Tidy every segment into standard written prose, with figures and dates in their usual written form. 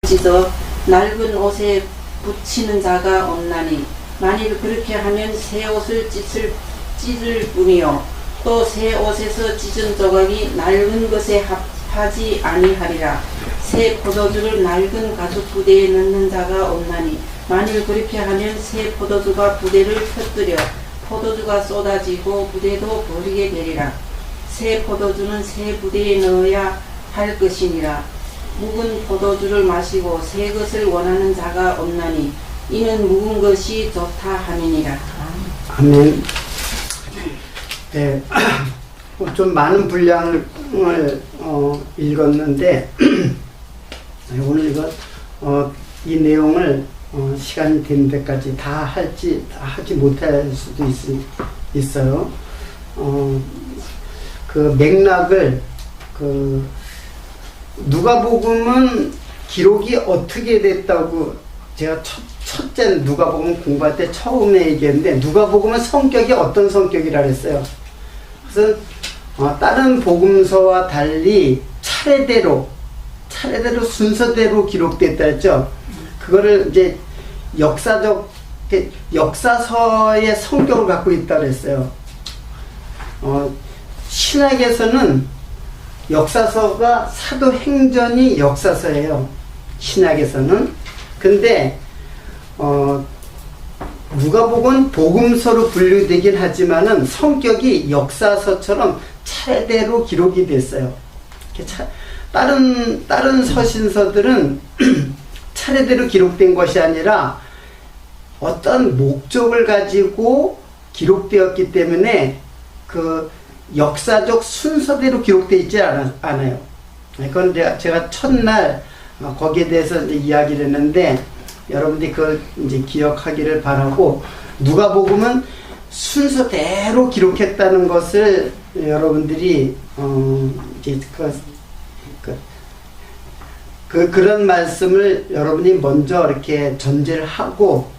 찢어 낡은 옷에 붙이는 자가 없나니 만일 그렇게 하면 새 옷을 찢을 뿐이요 또 새 옷에서 찢은 조각이 낡은 것에 합하지 아니하리라. 새 포도주를 낡은 가죽 부대에 넣는 자가 없나니 만일 그렇게 하면 새 포도주가 부대를 펴뜨려 포도주가 쏟아지고 부대도 버리게 되리라. 새 포도주는 새 부대에 넣어야 할 것이니라. 묵은 포도주를 마시고 새 것을 원하는 자가 없나니 이는 묵은 것이 좋다 함이니라. 아멘. 네, 좀 많은 분량을 읽었는데 오늘 이 내용을 시간이 되는 데까지 다 하지 못할 수도 있어요. 그 맥락을 누가복음은 기록이 어떻게 됐다고 제가 첫째 누가복음 공부할 때 처음에 얘기했는데 누가복음은 성격이 어떤 성격이라 그랬어요. 그래서 다른 복음서와 달리 차례대로 순서대로 기록됐다 했죠. 그거를 이제 역사서의 성격을 갖고 있다 그랬어요. 신약에서는 역사서가 사도행전이 역사서예요. 신약에서는. 근데 누가복음은 복음서로 분류되긴 하지만은 성격이 역사서처럼 차례대로 기록이 됐어요. 다른 서신서들은 차례대로 기록된 것이 아니라 어떤 목적을 가지고 기록되었기 때문에 그 역사적 순서대로 기록되어 있지 않아요. 그건 제가 첫날 거기에 대해서 이제 이야기를 했는데 여러분들이 그걸 이제 기억하기를 바라고 누가복음은 순서대로 기록했다는 것을 여러분들이 이제 그런 말씀을 여러분이 먼저 이렇게 전제를 하고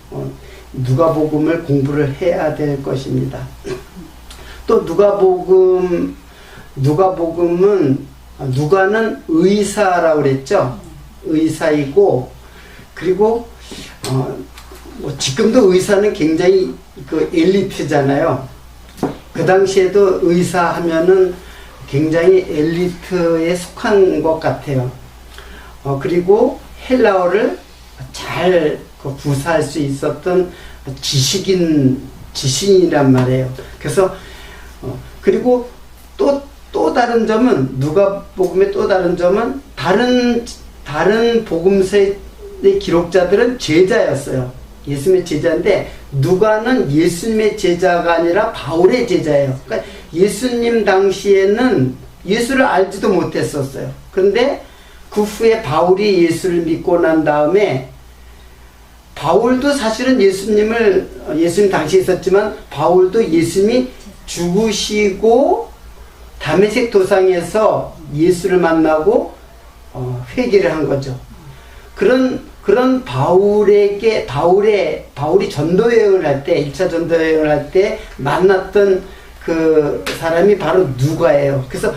누가복음을 공부를 해야 될 것입니다. 또 누가복음은 누가는 의사라고 그랬죠. 의사이고 그리고 지금도 의사는 굉장히 그 엘리트잖아요. 그 당시에도 의사 하면은 굉장히 엘리트에 속한 것 같아요. 그리고 헬라어를 잘 구사할 수 있었던 지신이란 말이에요. 그래서 그리고 또 다른 점은 누가복음의 또 다른 점은 다른 복음서의 기록자들은 제자였어요. 예수님의 제자인데 누가는 예수님의 제자가 아니라 바울의 제자예요. 그러니까 예수님 당시에는 예수를 알지도 못했었어요. 그런데 그 후에 바울이 예수를 믿고 난 다음에 바울도 사실은 예수님 당시에 있었지만 바울도 예수님이 죽으시고 다메섹 도상에서 예수를 만나고 회개를 한 거죠. 그런 바울이 전도 여행을 할 때, 1차 전도 여행을 할 때 만났던 그 사람이 바로 누가예요. 그래서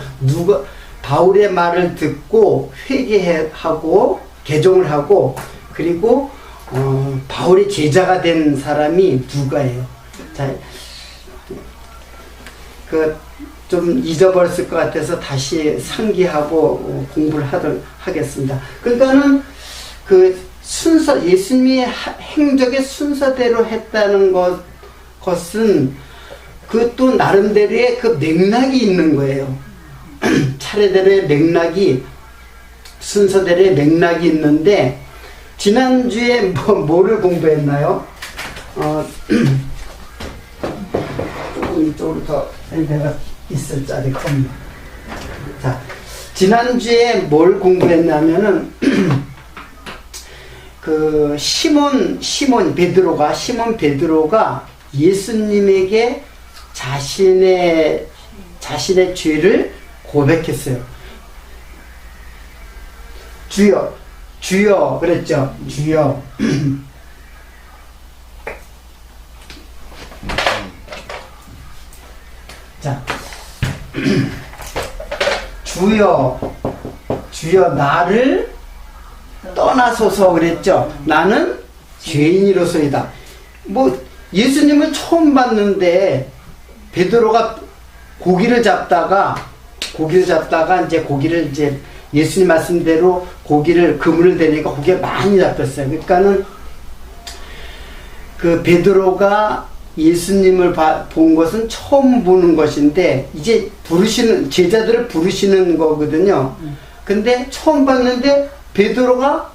바울의 말을 듣고 회개하고 개종을 하고 그리고 바울의 제자가 된 사람이 누가예요. 자, 좀 잊어버렸을 것 같아서 다시 상기하고 공부를 하겠습니다. 그러니까는 예수님의 행적의 순서대로 했다는 것은 그것도 나름대로의 그 맥락이 있는 거예요. 차례대로의 맥락이, 순서대로의 맥락이 있는데, 지난주에 뭐를 공부했나요? 조금 이쪽으로 더 내가 있을 자리 겁니다. 자, 지난주에 뭘 공부했냐면은, 시몬 베드로가 예수님에게 자신의 죄를 고백했어요. 주여 그랬죠. 주여. 자, 주여 나를 떠나소서 그랬죠. 나는 죄인이로소이다. 뭐 예수님을 처음 봤는데 베드로가 고기를 잡다가 이제 고기를 이제 예수님 말씀대로 고기를 그물을 대니까 고기가 많이 잡혔어요. 그러니까는 그 베드로가 예수님을 본 것은 처음 보는 것인데 이제 제자들을 부르시는 거거든요. 근데 처음 봤는데 베드로가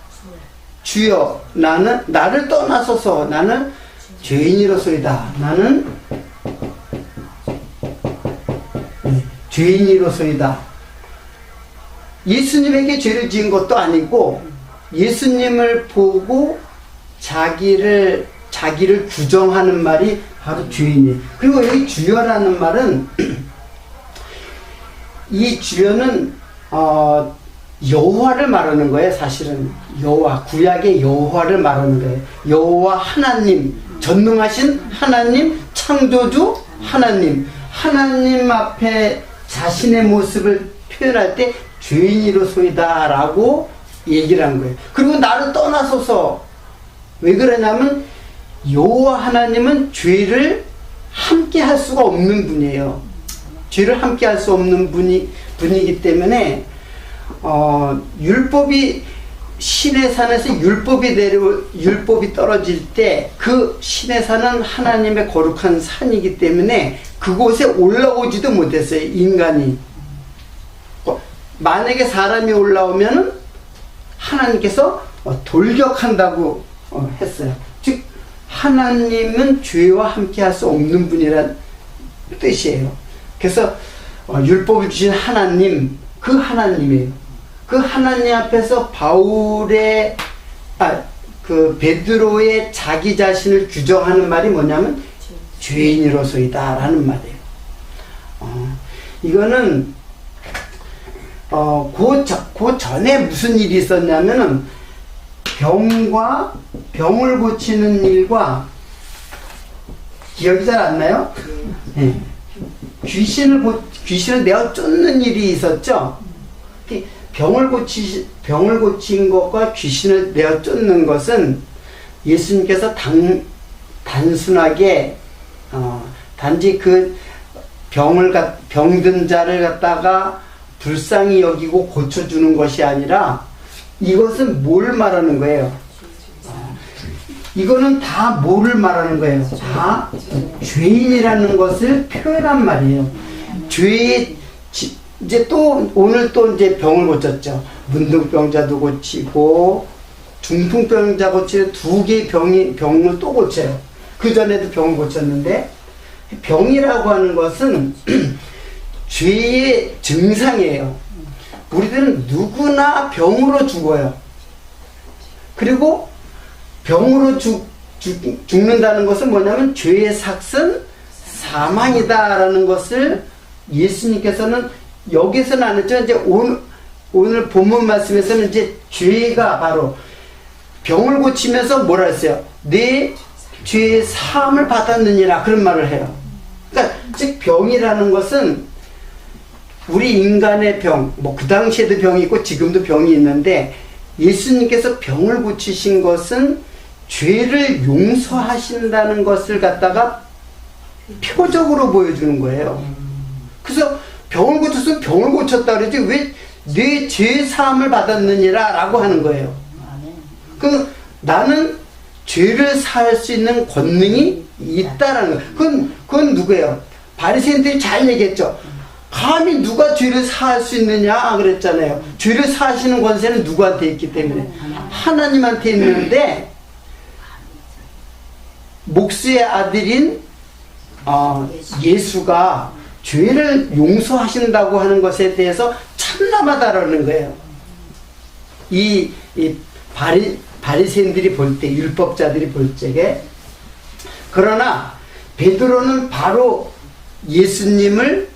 주여 나를 떠나소서 나는 죄인이로소이다. 나는 죄인이로소이다. 예수님에게 죄를 지은 것도 아니고 예수님을 보고 자기를 규정하는 말이 바로 주인이에요. 그리고 여기 주여라는 말은 이 주여는 여호와를 말하는 거예요. 사실은 여호와, 구약의 여호와를 말하는 거예요. 여호와 하나님, 전능하신 하나님, 창조주 하나님 앞에 자신의 모습을 표현할 때 죄인이로소이다 라고 얘기를 한 거예요. 그리고 나를 떠나소서. 왜 그러냐면 여호와 하나님은 죄를 함께 할 수가 없는 분이에요. 죄를 함께 할 수 없는 분이기 때문에 율법이 신의 산에서 율법이 떨어질 때 그 신의 산은 하나님의 거룩한 산이기 때문에 그곳에 올라오지도 못했어요. 인간이. 만약에 사람이 올라오면 하나님께서 돌격한다고 했어요. 즉 하나님은 죄와 함께 할 수 없는 분이란 뜻이에요. 그래서 율법을 주신 하나님, 그 하나님이에요. 그 하나님 앞에서 베드로의 자기 자신을 규정하는 말이 뭐냐면 죄인으로서이다 라는 말이에요. 이거는 그 전에 무슨 일이 있었냐면은 병을 고치는 일과 기억이 잘 안 나요? 네. 귀신을 내어 쫓는 일이 있었죠. 병을 고친 것과 귀신을 내어 쫓는 것은 예수님께서 단순하게 단지 그 병든 자를 갖다가 불쌍히 여기고 고쳐주는 것이 아니라 이것은 뭘 말하는 거예요? 이거는 다 뭐를 말하는 거예요? 다 죄인이라는 것을 표현한 말이에요. 이제 오늘 이제 병을 고쳤죠. 문둥병자도 고치고 중풍병자 고치는 2개의 병을 또 고쳐요. 그 전에도 병을 고쳤는데 병이라고 하는 것은 죄의 증상이에요. 우리들은 누구나 병으로 죽어요. 그리고 병으로 죽는다는 것은 뭐냐면 죄의 삭은 사망이다라는 것을 예수님께서는 여기서는 안 했죠. 이제 오늘 본문 말씀에서는 이제 죄가 바로 병을 고치면서 뭐라 했어요? 내 죄의 사함을 받았느니라 그런 말을 해요. 그러니까 즉 병이라는 것은 우리 인간의 병, 그 당시에도 병이 있고 지금도 병이 있는데 예수님께서 병을 고치신 것은 죄를 용서하신다는 것을 갖다가 표적으로 보여주는 거예요. 그래서 병을 고쳤으면 병을 고쳤다 그러지 왜 내 죄 사함을 받았느니라 라고 하는 거예요. 나는 죄를 사할 수 있는 권능이 있다라는 거예요. 그건 누구예요? 바리새인들이 잘 얘기했죠. 감히 누가 죄를 사할 수 있느냐 그랬잖아요. 죄를 사하시는 권세는 누구한테 있기 때문에 하나님한테 있는데 목수의 아들인 예수가 죄를 용서하신다고 하는 것에 대해서 참담하다라는 거예요. 이 바리새인들이 볼 때, 율법자들이 볼 적에. 그러나 베드로는 바로 예수님을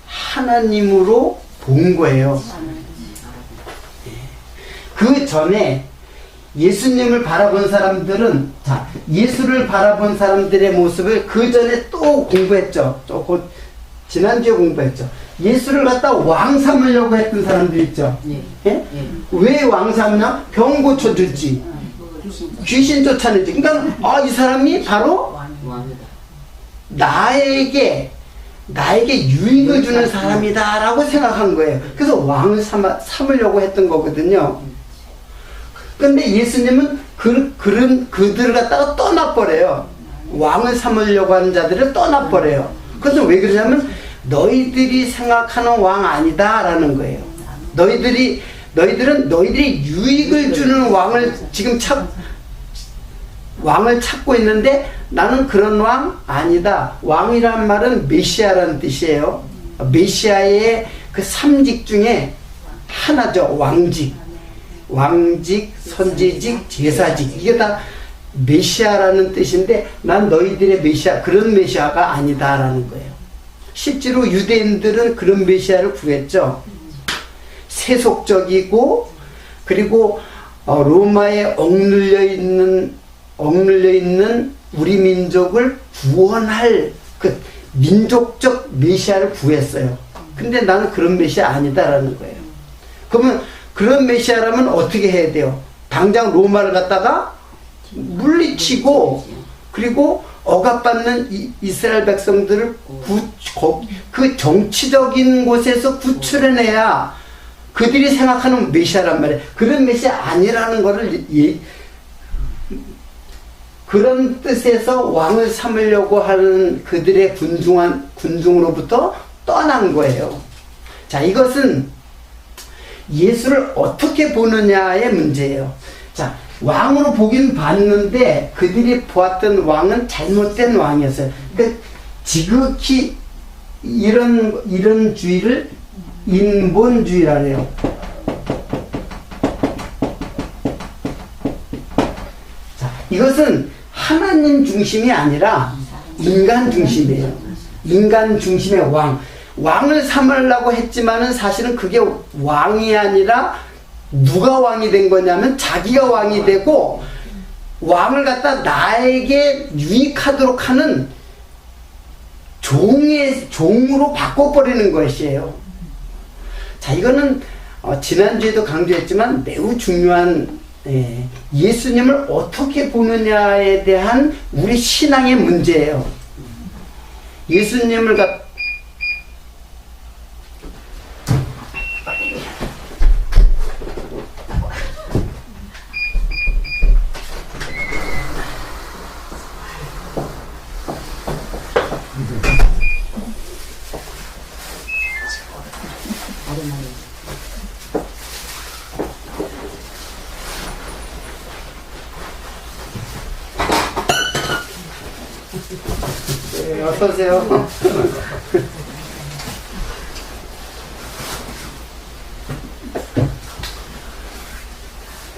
하나님으로 본 거예요. 그 전에 예수님을 바라본 사람들은, 예수를 바라본 사람들의 모습을 그 전에 또 공부했죠. 지난주에 공부했죠. 예수를 갖다 왕 삼으려고 했던 사람들 있죠. 예. 예? 예. 왜 왕 삼냐? 병 고쳐줄지, 귀신 쫓아내지. 그러니까 이 사람이 바로 왕이다. 나에게 유익을 주는 사람이다라고 생각한 거예요. 그래서 왕을 삼으려고 했던 거거든요. 근데 예수님은 그들을 갖다가 떠나버려요. 왕을 삼으려고 하는 자들을 떠나버려요. 그래서 왜 그러냐면 너희들이 생각하는 왕 아니다라는 거예요. 너희들은 너희들이 유익을 주는 왕을 지금 왕을 찾고 있는데 나는 그런 왕 아니다. 왕이란 말은 메시아라는 뜻이에요. 메시아의 그 3직 중에 하나죠. 왕직, 선지직, 제사직. 이게 다 메시아라는 뜻인데 난 너희들의 메시아, 그런 메시아가 아니다라는 거예요. 실제로 유대인들은 그런 메시아를 구했죠. 세속적이고 그리고 로마에 억눌려 있는 우리 민족을 구원할 그 민족적 메시아를 구했어요. 근데 나는 그런 메시아 아니다라는 거예요. 그러면 그런 메시아라면 어떻게 해야 돼요? 당장 로마를 갖다가 물리치고 그리고 억압받는 이스라엘 백성들을 그 정치적인 곳에서 구출해내야 그들이 생각하는 메시아란 말이에요. 그런 메시아 아니라는 것을 그런 뜻에서 왕을 삼으려고 하는 그들의 군중으로부터 떠난 거예요. 자, 이것은 예수를 어떻게 보느냐의 문제예요. 자, 왕으로 보긴 봤는데 그들이 보았던 왕은 잘못된 왕이었어요. 그러니까 지극히 이런 주의를 인본주의라 해요. 자, 이것은 하나님 중심이 아니라 인간 중심이에요. 인간 중심의 왕을 삼으려고 했지만은 사실은 그게 왕이 아니라 누가 왕이 된 거냐면 자기가 왕이 되고 왕을 갖다 나에게 유익하도록 하는 종으로 바꿔버리는 것이에요. 자, 이거는 지난주에도 강조했지만 매우 중요한 예수님을 어떻게 보느냐에 대한 우리 신앙의 문제예요. 예수님을 어서오세요.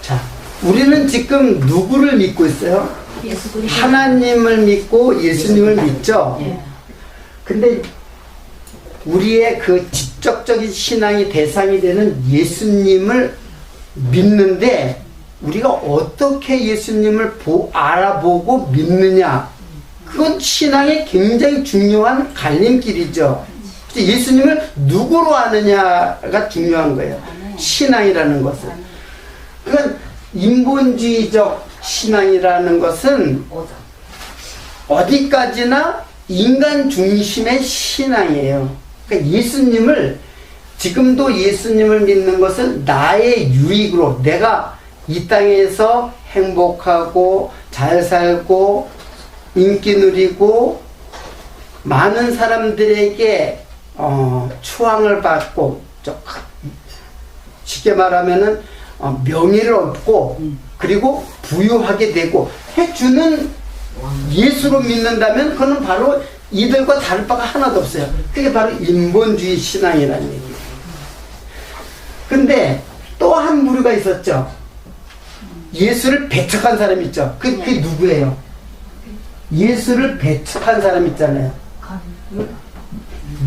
자, 우리는 지금 누구를 믿고 있어요? 하나님을 믿고 예수님을 믿죠? 근데 우리의 그 직접적인 신앙의 대상이 되는 예수님을 믿는데 우리가 어떻게 예수님을 알아보고 믿느냐, 그건 신앙의 굉장히 중요한 갈림길이죠. 예수님을 누구로 아느냐가 중요한 거예요. 신앙이라는 것은. 그러니까 인본주의적 신앙이라는 것은 어디까지나 인간 중심의 신앙이에요. 그러니까 지금도 예수님을 믿는 것은 나의 유익으로, 내가 이 땅에서 행복하고 잘 살고 인기 누리고 많은 사람들에게 추앙을 받고, 쉽게 말하면은 명예를 얻고 그리고 부유하게 되고 해주는 예수로 믿는다면 그건 바로 이들과 다를 바가 하나도 없어요. 그게 바로 인본주의 신앙이라는 얘기예요. 근데 또 한 부류가 있었죠. 예수를 배척한 사람이 있죠. 그게 누구예요? 예수를 배척한 사람 있잖아요.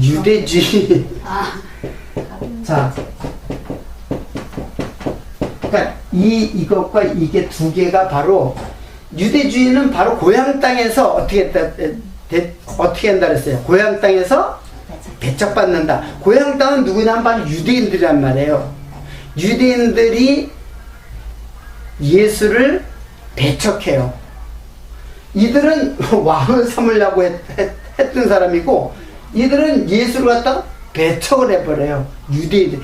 유대주의. 자, 그러니까 이것과 이게 두 개가 바로, 유대주의는 바로 고향 땅에서 어떻게 한다 그랬어요? 고향 땅에서 배척받는다. 고향 땅은 누구냐 하면 바로 유대인들이란 말이에요. 유대인들이 예수를 배척해요. 이들은 왕을 삼으려고 했던 사람이고, 이들은 예수를 갖다가 배척을 해버려요. 유대인들.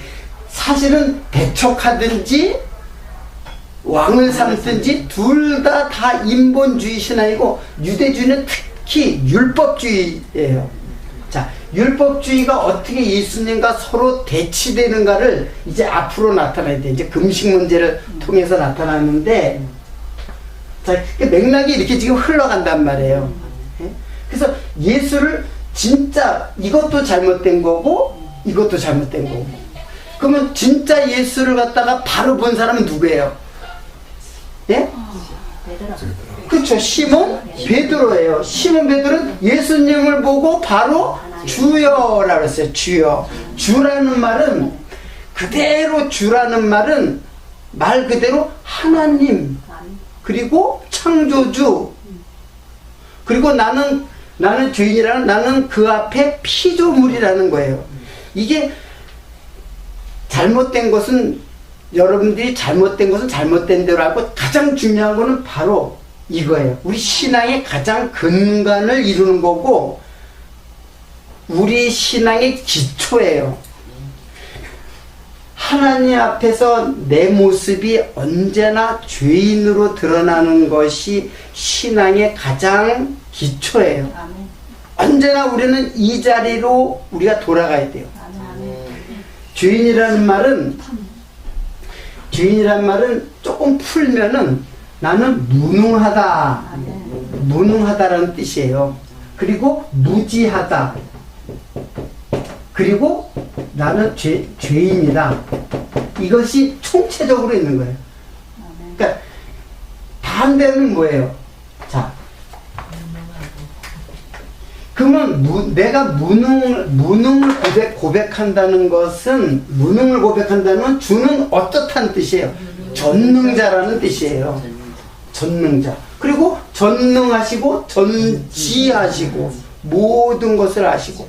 사실은 배척하든지 왕을 삼든지 둘 다 인본주의 신앙이고, 유대주의는 특히 율법주의예요. 자, 율법주의가 어떻게 예수님과 서로 대치되는가를 이제 앞으로 나타나야 돼. 이제 금식 문제를 통해서 나타나는데, 자, 맥락이 이렇게 지금 흘러간단 말이에요. 그래서 예수를 진짜 이것도 잘못된 거고 이것도 잘못된 거고. 그러면 진짜 예수를 갖다가 바로 본 사람은 누구예요? 예? 그렇죠. 시몬 베드로예요. 시몬 베드로는 예수님을 보고 바로 주여라고 했어요. 주여. 주라는 말은 그대로, 주라는 말은 말 그대로 하나님, 그리고 창조주, 그리고 나는 죄인이라는, 나는 그 앞에 피조물이라는 거예요. 이게 잘못된 것은, 여러분들이 잘못된 것은 잘못된 대로 하고, 가장 중요한 거는 바로 이거예요. 우리 신앙의 가장 근간을 이루는 거고, 우리 신앙의 기초예요. 하나님 앞에서 내 모습이 언제나 죄인으로 드러나는 것이 신앙의 가장 기초예요. 언제나 우리는 이 자리로 우리가 돌아가야 돼요. 죄인이라는 말은 조금 풀면은 나는 무능하다라는 뜻이에요. 그리고 무지하다. 그리고 나는 죄인이다. 이것이 총체적으로 있는 거예요. 그러니까 반대는 뭐예요? 자, 그러면 내가 무능을 고백한다는 것은, 무능을 고백한다는 건 주는 어떻다는 뜻이에요? 전능자라는 뜻이에요. 전능자. 그리고 전능하시고 전지하시고 모든 것을 아시고.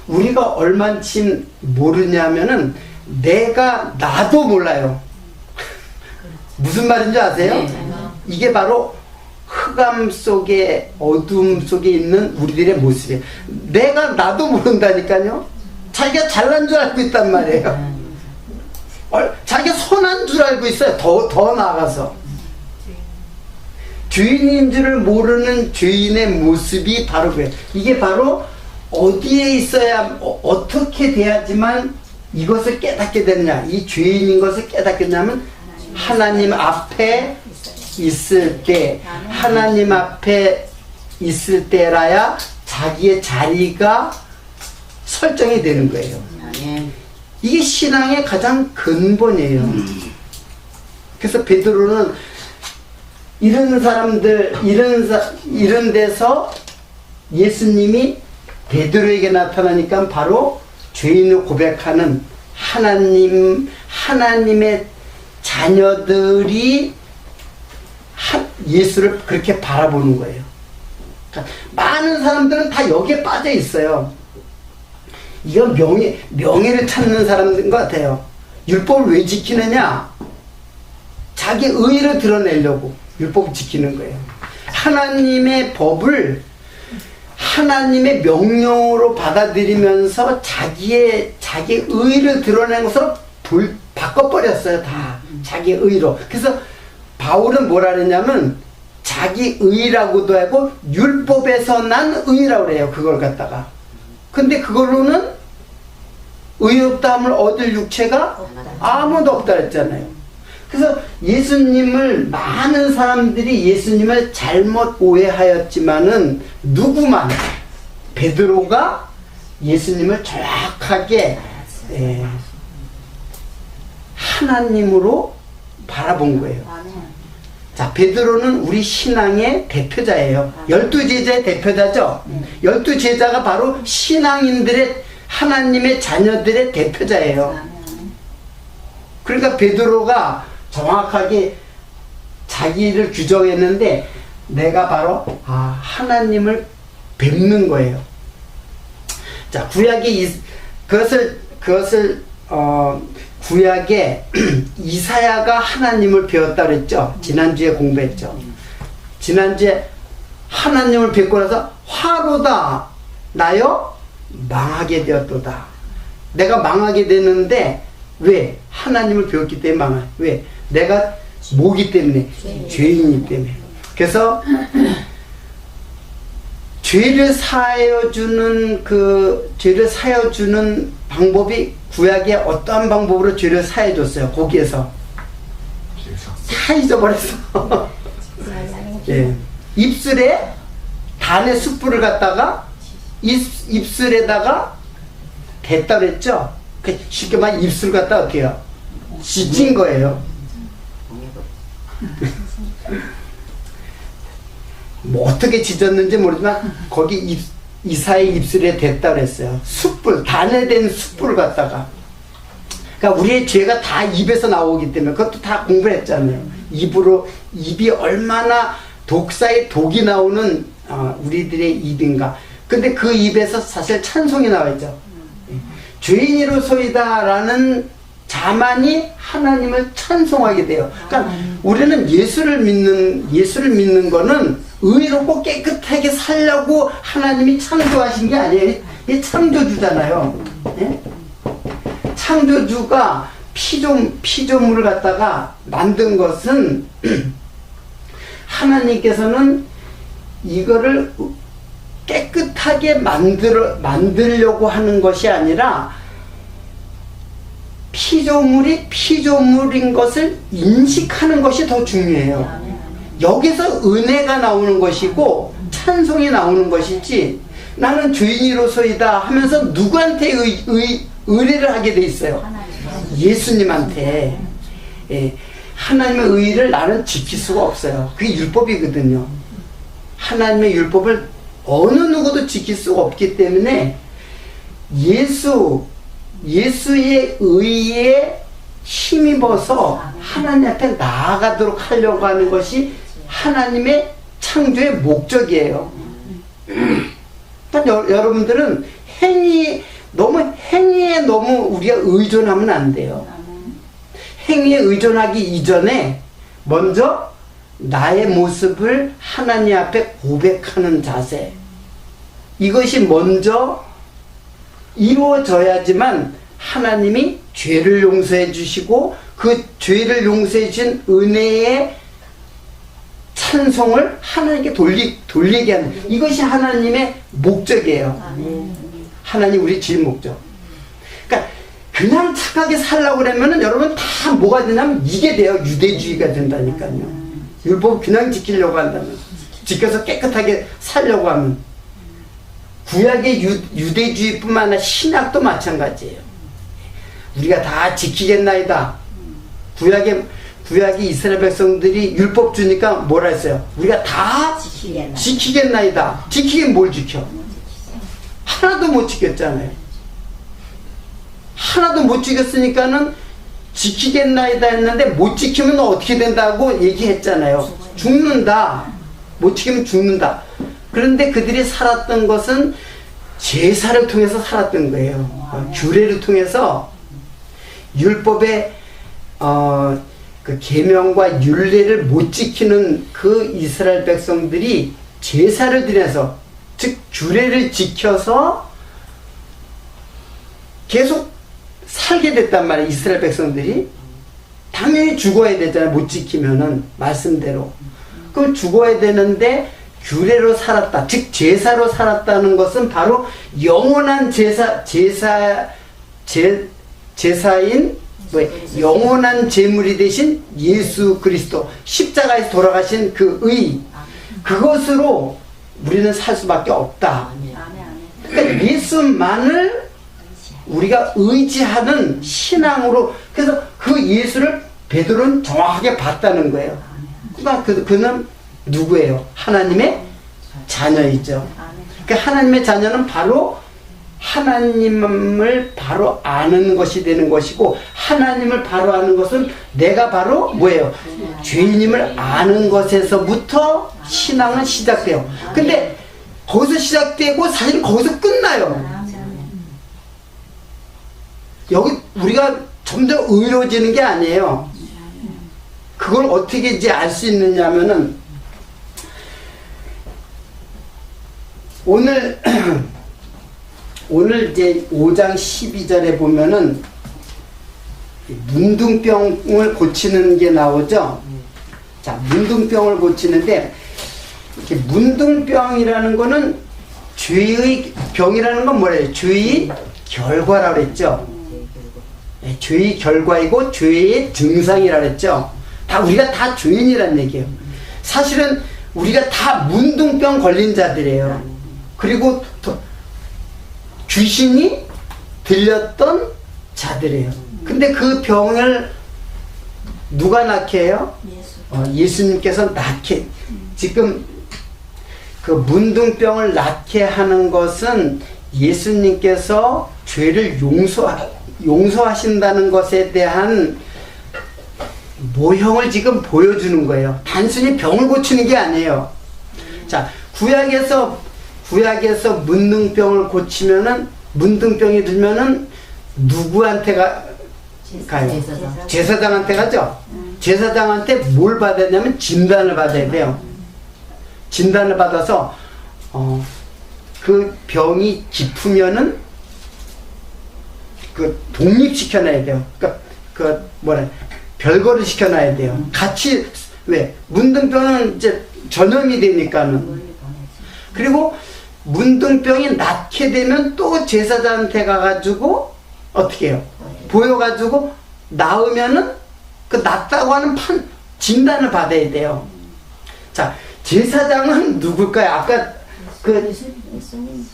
우리가 얼만큼 모르냐면은 나도 몰라요. 무슨 말인지 아세요? 이게 바로 흑암 속에, 어둠 속에 있는 우리들의 모습이에요. 나도 모른다니까요. 자기가 잘난 줄 알고 있단 말이에요. 자기가 선한 줄 알고 있어요. 더 나아가서. 죄인인 줄을 모르는 죄인의 모습이 바로 그래요. 이게 바로 어디에 있어야, 어떻게 돼야지만 이것을 깨닫게 되느냐, 이 죄인인 것을 깨닫게 되냐면 하나님 앞에 있을 때, 하나님 앞에 있을 때라야 자기의 자리가 설정이 되는 거예요. 이게 신앙의 가장 근본이에요. 그래서 베드로는 이런 사람들, 이런 데서 예수님이 베드로에게 나타나니까 바로 죄인을 고백하는 하나님의 자녀들이 예수를 그렇게 바라보는 거예요. 그러니까 많은 사람들은 다 여기에 빠져 있어요. 이건 명예를 찾는 사람들인 것 같아요. 율법을 왜 지키느냐? 자기 의의를 드러내려고 율법을 지키는 거예요. 하나님의 법을 하나님의 명령으로 받아들이면서 자기 의의를 드러낸 것으로 바꿔버렸어요. 다 자기 의의로. 그래서 바울은 뭐라 그랬냐면 자기 의의라고도 하고 율법에서 난 의의라고 그래요. 그걸 갖다가. 근데 그걸로는 의롭다함을 얻을 육체가 아무도 없다 그랬잖아요. 그래서 많은 사람들이 예수님을 잘못 오해하였지만은 누구만, 베드로가 예수님을 정확하게 하나님으로 바라본 거예요. 자, 베드로는 우리 신앙의 대표자예요. 12제자의 대표자죠. 12제자가 바로 신앙인들의, 하나님의 자녀들의 대표자예요. 그러니까 베드로가 정확하게 자기를 규정했는데, 내가 바로 하나님을 뵙는 거예요. 자, 그것을 구약에 이사야가 하나님을 배웠다 그랬죠. 지난주에 공부했죠. 지난주에 하나님을 뵙고 나서 화로다 나여 망하게 되었도다. 내가 망하게 되는데 왜? 하나님을 배웠기 때문에 망해. 왜? 내가 뭐기 때문에? 죄인이기 때문에. 그래서 죄를 사하여주는 죄를 사하여주는 방법이 구약에 어떠한 방법으로 죄를 사해줬어요. 거기에서 다 잊어버렸어. 예. 입술에 단의 숯불을 갖다가 입술에다가 댔다 그랬죠. 쉽게 말해 입술 갖다 어떻게 해요? 찢은 거예요. 뭐 어떻게 찢었는지 모르지만 거기 이사의 입술에 댔다 그랬어요. 숯불, 단에 된 숯불을 갖다가. 그러니까 우리의 죄가 다 입에서 나오기 때문에 그것도 다 공부를 했잖아요. 입이 얼마나 독사의 독이 나오는 우리들의 입인가. 근데 그 입에서 사실 찬송이 나와있죠. 죄인이로소이다 라는 자만이 하나님을 찬송하게 돼요. 그러니까 우리는 예수를 믿는 거는 의롭고 깨끗하게 살려고 하나님이 창조하신 게 아니에요. 이게 창조주잖아요. 예? 창조주가 피조물을 갖다가 만든 것은 하나님께서는 이거를 깨끗하게 만들려고 하는 것이 아니라 피조물이 피조물인 것을 인식하는 것이 더 중요해요. 여기서 은혜가 나오는 것이고 찬송이 나오는 것이지 나는 죄인으로서이다 하면서 누구한테 의뢰를 하게 돼 있어요? 예수님한테. 예. 하나님의 의를 나는 지킬 수가 없어요. 그게 율법이거든요. 하나님의 율법을 어느 누구도 지킬 수가 없기 때문에 예수의 의에 힘입어서 하나님 앞에 나아가도록 하려고 하는 것이 하나님의 창조의 목적이에요. 그러니까 여러분들은 행위에 너무 우리가 의존하면 안 돼요. 행위에 의존하기 이전에 먼저 나의 모습을 하나님 앞에 고백하는 자세, 이것이 먼저 이루어져야지만 하나님이 죄를 용서해 주시고 그 죄를 용서해 주신 은혜의 찬송을 하나님께 돌리게 하는, 이것이 하나님의 목적이에요. 하나님 우리 주인 목적. 그러니까 그냥 착하게 살라고 그러면은 여러분 다 뭐가 되냐면 이게 돼요. 유대주의가 된다니까요. 율법 그냥 지키려고 한다면, 지켜서 깨끗하게 살려고 하면. 구약의 유대주의뿐만 아니라 신약도 마찬가지예요. 우리가 다 지키겠나이다. 구약의 이스라엘 백성들이 율법 주니까 뭐라 했어요? 우리가 다 지키겠나이다. 지키긴 뭘 지켜? 하나도 못 지켰잖아요. 하나도 못 지켰으니까는 지키겠나이다 했는데 못 지키면 어떻게 된다고 얘기했잖아요. 죽는다. 못 지키면 죽는다. 그런데 그들이 살았던 것은 제사를 통해서 살았던 거예요. 규례를 통해서 율법의 그 계명과 율례를 못 지키는 그 이스라엘 백성들이 제사를 드려서, 즉 규례를 지켜서 계속 살게 됐단 말이에요. 이스라엘 백성들이 당연히 죽어야 되잖아요. 못 지키면은 말씀대로. 그럼 죽어야 되는데 규례로 살았다, 즉 제사로 살았다는 것은 바로 영원한 제사인 영원한 제물이 되신 예수 그리스도, 십자가에서 돌아가신 그 의, 그것으로 우리는 살 수밖에 없다. 그러니까 예수만을 우리가 의지하는 신앙으로, 그래서 그 예수를 베드로는 정확하게 봤다는 거예요. 그러니까 그는 누구예요? 하나님의 자녀이죠. 그러니까 하나님의 자녀는 바로 하나님을 바로 아는 것이 되는 것이고, 하나님을 바로 아는 것은 내가 바로 뭐예요? 죄인임을 아는 것에서부터 신앙은 시작돼요. 근데 거기서 시작되고 사실 거기서 끝나요. 여기 우리가 점점 의로워지는 게 아니에요. 그걸 어떻게 이제 알 수 있느냐면은 오늘 이제 5장 12절에 보면은 문둥병을 고치는 게 나오죠. 자, 문둥병을 고치는데 이렇게 문둥병이라는 거는 죄의 병이라는 건 뭐래요? 죄의 결과라고 그랬죠. 네, 죄의 결과이고 죄의 증상이라고 그랬죠. 우리가 다 죄인이란 얘기예요. 사실은 우리가 다 문둥병 걸린 자들이에요. 그리고 귀신이 들렸던 자들이에요. 근데 그 병을 누가 낫게 해요? 예수님께서 낫게. 지금 그 문둥병을 낫게 하는 것은 예수님께서 죄를 용서하신다는 것에 대한 모형을 지금 보여주는 거예요. 단순히 병을 고치는 게 아니에요. 자, 구약에서 문둥병을 고치면은, 문둥병이 들면은 누구한테 가요? 제사장한테 가죠? 제사장한테 뭘 받아야 되냐면 진단을 받아야 돼요. 진단을 받아서 그 병이 깊으면은 그 독립시켜놔야 돼요. 별거를 시켜놔야 돼요. 같이, 왜? 문둥병은 이제 전염이 되니까는. 그리고 문둥병이 낫게 되면 또 제사장한테 가가지고 어떻게 해요? 보여가지고 나으면은 그 낫다고 하는 진단을 받아야 돼요. 자, 제사장은 누굴까요? 아까 그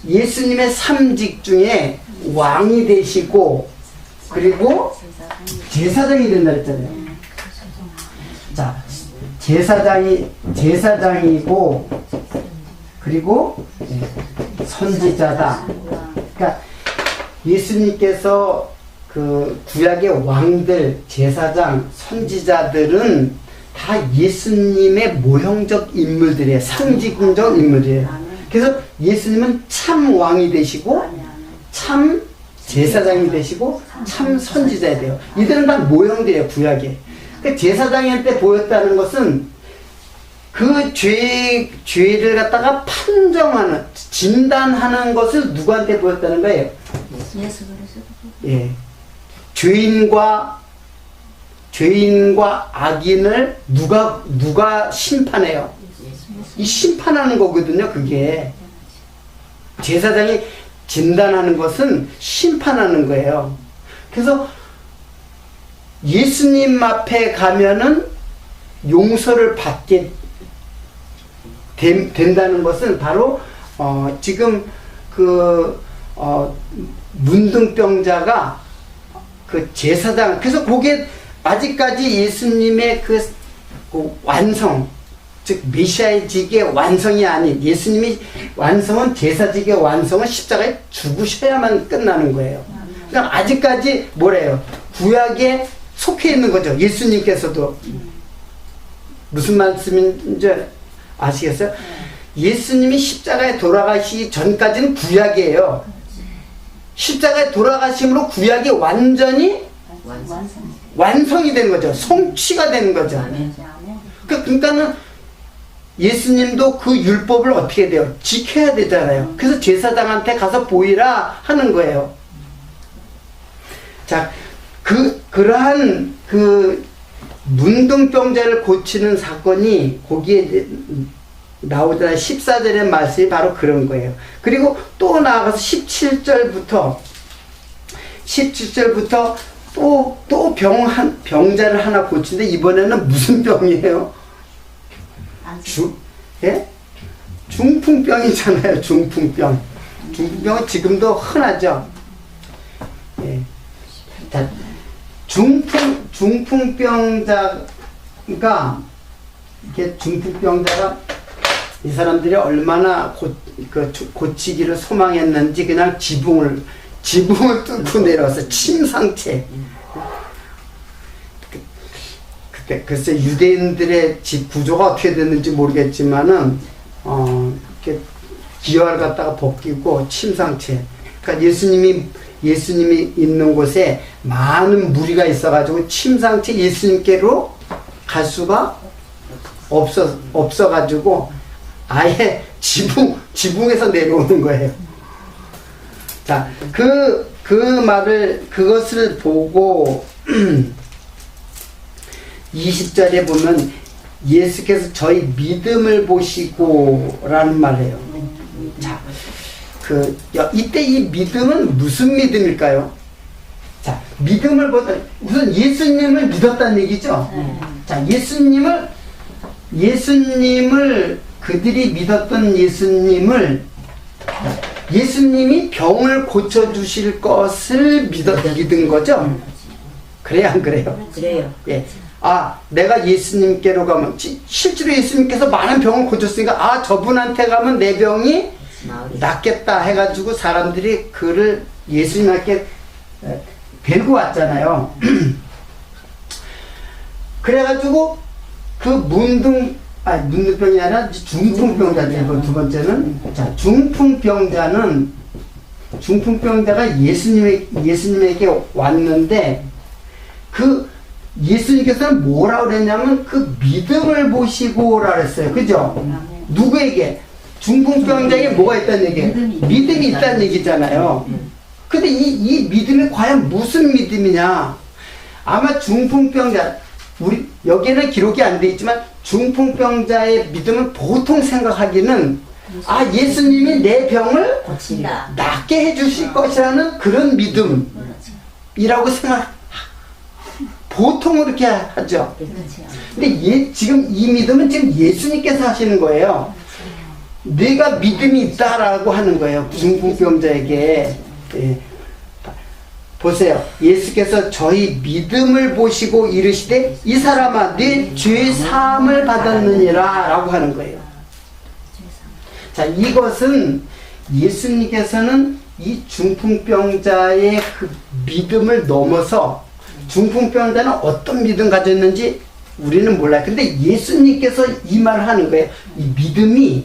예수님의 3직 중에 왕이 되시고 그리고 제사장이 된다 그랬잖아요. 자, 제사장이고 그리고 선지자다. 그러니까 예수님께서 그 구약의 왕들, 제사장, 선지자들은 다 예수님의 모형적 인물들이에요. 상징적 인물이에요. 그래서 예수님은 참 왕이 되시고 참 제사장이 되시고 참 선지자가 돼요. 이들은 다 모형들이에요, 구약에. 그러니까 제사장한테 보였다는 것은 그 죄를 갖다가 판정하는, 진단하는 것을 누구한테 보였다는 거예요? 예수 그리스도. 예. 죄인과 악인을 누가 심판해요? 이 심판하는 거거든요, 그게. 제사장이 진단하는 것은 심판하는 거예요. 그래서 예수님 앞에 가면은 용서를 받게 된다는 것은 바로 지금 문둥병자가 그 제사장, 그래서 그게 아직까지 예수님의 그 완성, 즉 메시아직의 완성이 아닌, 예수님이 완성은, 제사직의 완성은 십자가에 죽으셔야만 끝나는 거예요. 그러니까 아직까지 뭐래요? 구약에 속해 있는 거죠. 예수님께서도. 무슨 말씀인지 아시겠어요? 예수님이 십자가에 돌아가시기 전까지는 구약이에요. 십자가에 돌아가심으로 구약이 완전히 완성이 되는 거죠. 성취가 되는 거죠. 그러니까는 예수님도 그 율법을 어떻게 돼요? 지켜야 되잖아요. 그래서 제사장한테 가서 보이라 하는 거예요. 자, 그러한 그 문둥병자를 고치는 사건이 거기에 나오잖아요. 14절의 말씀이 바로 그런 거예요. 그리고 또 나아가서 17절부터 또 병자를 하나 고치는데 이번에는 무슨 병이에요? 예? 중풍병이잖아요. 중풍병. 중풍병은 지금도 흔하죠. 예. 자, 중풍병자가 이게 중풍병자가 이 사람들이 얼마나 고치기를 소망했는지 그냥 지붕을 뚫고 내려와서 침상체. 그때 글쎄 유대인들의 집 구조가 어떻게 됐는지 모르겠지만은 이렇게 기와를 갖다가 벗기고 침상체. 그러니까 예수님이 있는 곳에 많은 무리가 있어가지고 침상체 예수님께로 갈 수가 없어가지고 아예 지붕에서 내려오는 거예요. 자, 그것을 보고 20절에 보면 예수께서 저희 믿음을 보시고 라는 말이에요. 자, 이때 이 믿음은 무슨 믿음일까요? 자, 믿음을 보다 우선 예수님을 믿었다는 얘기죠. 자, 예수님을 그들이 믿었던 예수님이 병을 고쳐주실 것을 믿은 거죠? 그래요, 안 그래요? 그래요. 예. 내가 예수님께로 가면, 실제로 예수님께서 많은 병을 고쳤으니까, 저분한테 가면 내 병이 낫겠다 해가지고 사람들이 그를 예수님께 데리고 왔잖아요. 그래가지고 그 문둥병이 아니라 중풍병자죠. 두 번째는. 자, 중풍병자가 예수님에게 왔는데, 예수님께서는 뭐라고 그랬냐면, 믿음을 보시고라 그랬어요. 그죠? 누구에게? 중풍병자에게 뭐가 있다는 얘기예요? 믿음이 있다는 얘기잖아요. 근데 이 믿음이 과연 무슨 믿음이냐? 아마 중풍병자, 여기에는 기록이 안 돼 있지만, 중풍병자의 믿음은 보통 생각하기는, 예수님이 내 병을 고친다. 낫게 해주실 것이라는 그런 믿음이라고 보통 그렇게 하죠. 근데 지금 이 믿음은 지금 예수님께서 하시는 거예요. 네가 믿음이 있다라고 하는 거예요. 중풍병자에게. 예. 보세요. 예수께서 저희 믿음을 보시고 이르시되 이 사람아 네 죄 사함을 받았느니라 라고 하는 거예요. 자, 이것은 예수님께서는 이 중풍병자의 그 믿음을 넘어서 중풍병자는 어떤 믿음 가졌는지 우리는 몰라요. 근데 예수님께서 이 말을 하는 거예요. 이 믿음이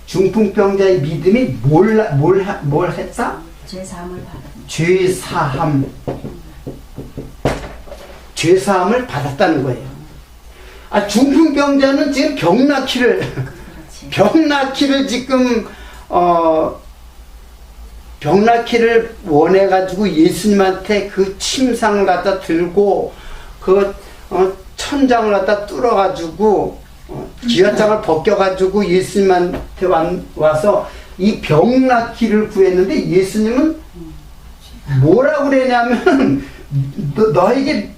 중풍병자의 믿음이 뭘 했다? 죄사함을 받았다. 죄사함을 받았다는 거예요. 중풍병자는 지금 병 낫기를 원해가지고 예수님한테 그 침상을 갖다 들고 천장을 갖다 뚫어가지고 기와장을 벗겨가지고 예수님한테 와서 이 병 낫기를 구했는데 예수님은 뭐라고 그러냐면 너에게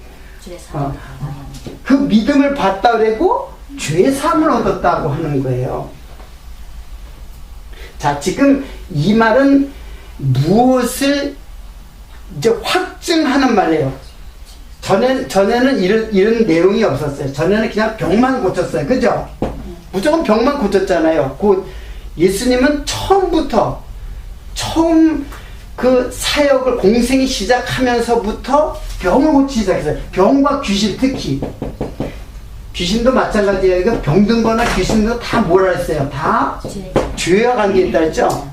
그 믿음을 받다 그러고 죄사함을 얻었다고 하는 거예요. 자, 지금 이 말은 무엇을 이제 확증하는 말이에요. 전에는 이런 내용이 없었어요. 전에는 그냥 병만 고쳤어요. 그죠? 무조건 병만 고쳤잖아요. 예수님은 처음 그 사역을 공생이 시작하면서부터 병을 고치기 시작했어요. 병과 귀신, 특히 귀신도 마찬가지예요. 이거 병든 거나 귀신도 다 뭐라 했어요? 다 죄와 관계 있다 했죠?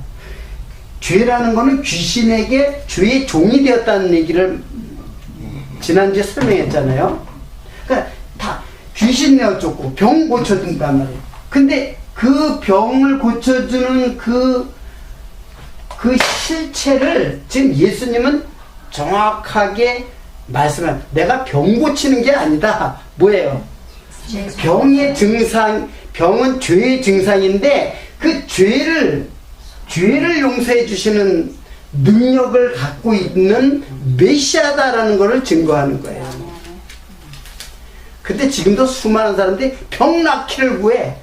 죄라는 거는 귀신에게 죄의 종이 되었다는 얘기를 지난주에 설명했잖아요. 그러니까 다 귀신 내어 쫓고 병 고쳐준단 말이에요. 근데 그 병을 고쳐주는 그 실체를 지금 예수님은 정확하게 말씀한, 내가 병 고치는 게 아니다. 뭐예요? 병은 죄의 증상인데 그 죄를 용서해 주시는 능력을 갖고 있는 메시아다라는 것을 증거하는 거예요. 근데 지금도 수많은 사람들이 병 낫기를 구해.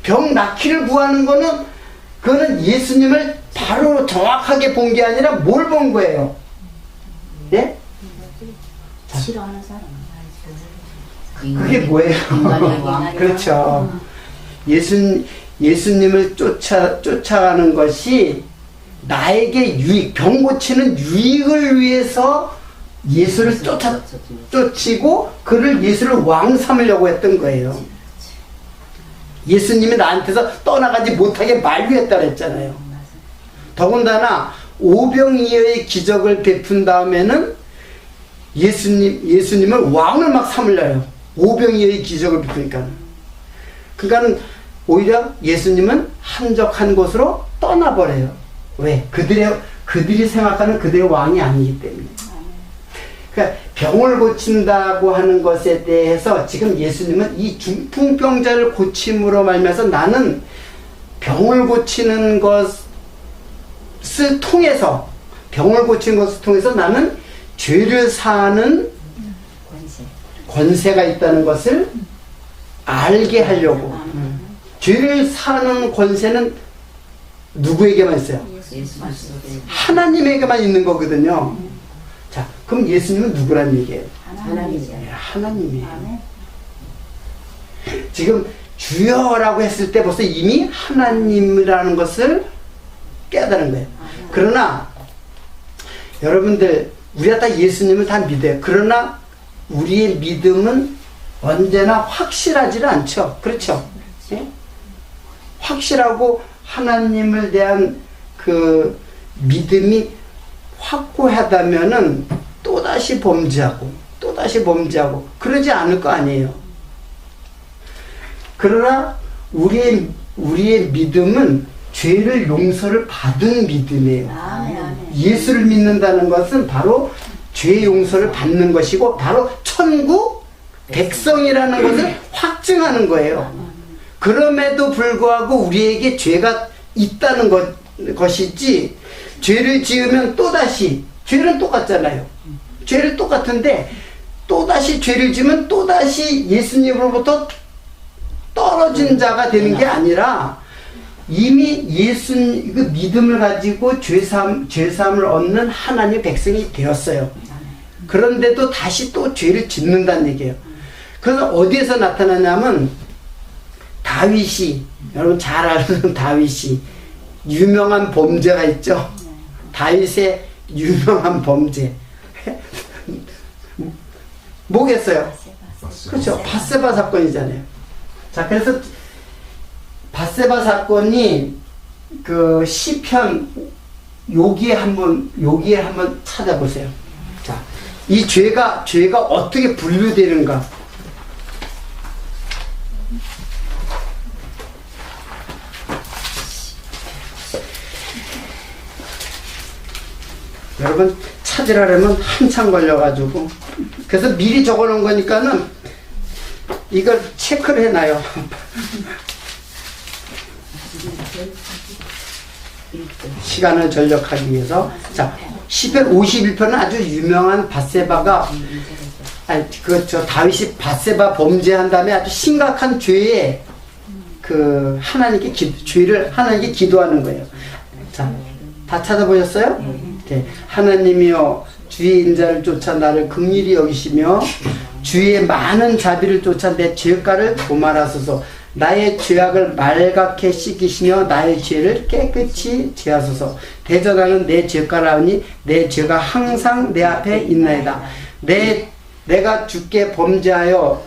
병 낫기를 구하는 그거는 예수님을 바로 정확하게 본 게 아니라 뭘 본 거예요? 예? 싫어하는 사람. 그게 뭐예요? 그렇죠. 예수님을 쫓아가는 것이 나에게 병 고치는 유익을 위해서 예수를 쫓고 예수를 왕 삼으려고 했던 거예요. 예수님이 나한테서 떠나가지 못하게 만류했다 그랬잖아요. 더군다나 오병이어의 기적을 베푼 다음에는 예수님을 왕을 막 삼으려요. 오병이어의 기적을 베푸니까. 그러니까 오히려 예수님은 한적한 곳으로 떠나버려요. 왜? 그들이 생각하는 그들의 왕이 아니기 때문에. 그러니까 병을 고친다고 하는 것에 대해서 지금 예수님은 이 중풍병자를 고침으로 말미암아서 나는 병을 고치는 것을 통해서 나는 죄를 사하는 권세가 있다는 것을 알게 하려고. 죄를 사하는 권세는 누구에게만 있어요? 하나님에게만 있는 거거든요. 자, 그럼 예수님은 누구란 얘기예요? 하나님이에요. 지금 주여라고 했을 때 벌써 이미 하나님이라는 것을 깨달은 거예요. 그러나 여러분들, 우리가 다 예수님을 다 믿어요. 그러나 우리의 믿음은 언제나 확실하지는 않죠. 그렇죠? 예? 확실하고 하나님을 대한 그 믿음이 확고하다면은 또다시 범죄하고 그러지 않을 거 아니에요. 그러나 우리의 믿음은 죄를 용서를 받은 믿음이에요. 예수를 믿는다는 것은 바로 죄 용서를 받는 것이고 바로 천국 백성이라는 것을 확증하는 거예요. 그럼에도 불구하고 우리에게 죄가 있다는 것이지, 죄를 지으면 또다시, 죄는 똑같잖아요. 죄를 똑같은데 또다시 죄를 지으면 또다시 예수님으로부터 떨어진 자가 되는 게 아니라 이미 그 믿음을 가지고 죄사함을 얻는 하나님의 백성이 되었어요. 그런데도 다시 또 죄를 짓는다는 얘기예요. 그래서 어디에서 나타나냐면 다윗이, 여러분 잘 아는 다윗이 유명한 범죄가 있죠. 다윗의 유명한 범죄 뭐겠어요? 그렇죠. 밧세바 사건이잖아요. 자, 그래서 밧세바 사건이 그 시편 여기에 한번 찾아보세요. 자, 이 죄가 어떻게 분류되는가? 여러분 찾으려면 한참 걸려가지고, 그래서 미리 적어놓은 거니까는 이걸 체크를 해놔요. 시간을 절약하기 위해서. 자, 시편 51편은 아주 유명한 밧세바가, 다윗이 밧세바 범죄한 다음에 아주 심각한 죄에 죄를 하나님께 기도하는 거예요. 자, 다 찾아보셨어요? 네. 하나님이여, 주의 인자를 쫓아 나를 긍휼히 여기시며 주의 많은 자비를 쫓아 내 죄가를 도말하소서. 나의 죄악을 말갛게 씻기시며 나의 죄를 깨끗이 제하소서. 대전하는 내 죄가를 하니 내 죄가 항상 내 앞에 있나이다. 내가 주께 범죄하여,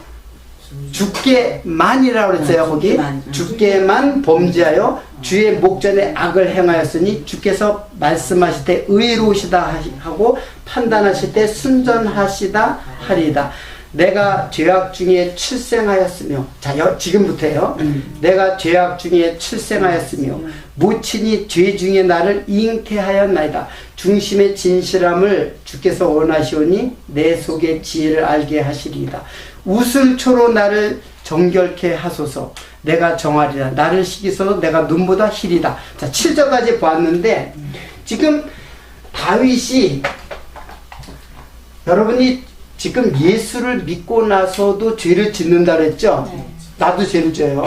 주께만이라고 그랬어요. 거기 주께만 범죄하여 주의 목전에 악을 행하였으니 주께서 말씀하실 때 의로우시다 하고 판단하실 때 순전하시다 하리이다. 내가 죄악 중에 출생하였으며, 자, 지금부터요. 내가 죄악 중에 출생하였으며 모친이 죄 중에 나를 잉태하였나이다. 중심의 진실함을 주께서 원하시오니 내 속의 지혜를 알게 하시리이다. 웃음초로 나를 정결케 하소서. 내가 정하리라. 나를 시기소서. 내가 눈보다 희리다. 자, 7절까지 보았는데, 지금 다윗이, 여러분이 지금 예수를 믿고 나서도 죄를 짓는다 그랬죠? 네. 나도 죄를 져요.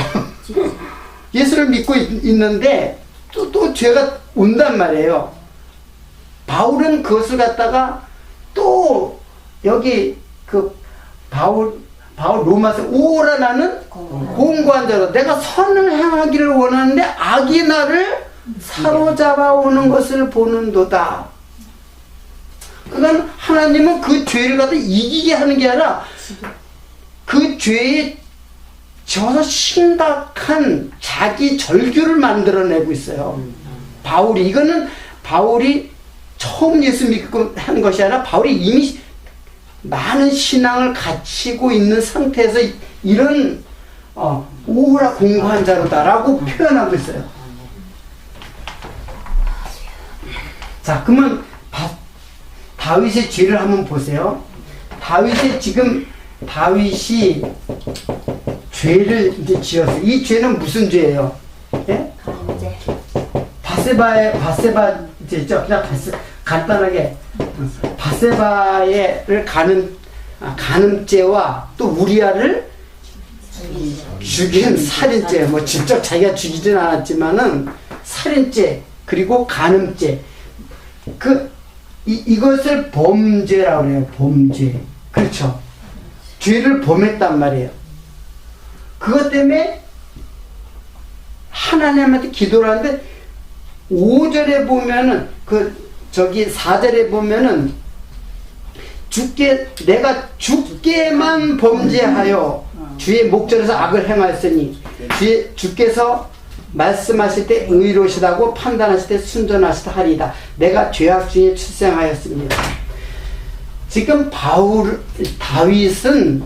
예수를 믿고 있는데 또 죄가 온단 말이에요. 바울은 그것을 갖다가 또 여기 바울 로마서 오라 나는 공고한 자로 내가 선을 행하기를 원하는데 악이 나를 사로잡아 오는 것을 보는도다. 그러니까 하나님은 그 죄를 갖다 이기게 하는 게 아니라 그 죄에 져서 심각한 자기 절규를 만들어내고 있어요. 바울이, 이거는 바울이 처음 예수 믿고 한 것이 아니라 바울이 이미 많은 신앙을 갖추고 있는 상태에서 이런 오라 공부한 자로다라고 표현하고 있어요. 자, 그러면 다윗의 죄를 한번 보세요. 다윗이 죄를 이제 지었어요. 이 죄는 무슨 죄예요? 예? 가문제. 바세바 죄죠. 그냥 간단하게 바세바를 간음죄와 또 우리아를 죽인 살인죄, 뭐 직접 자기가 죽이진 않았지만은 살인죄 그리고 간음죄, 이것을 범죄라고 해요. 범죄. 그렇죠. 죄를 범했단 말이에요. 그것 때문에 하나님한테 기도를 하는데 5절에 보면은 4절에 보면은 내가 주께만 범죄하여 주의 목전에서 악을 행하였으니 주께서 말씀하실 때 의로시다고 판단하실 때 순전하시다 하리이다. 내가 죄악 중에 출생하였습니다. 지금 다윗은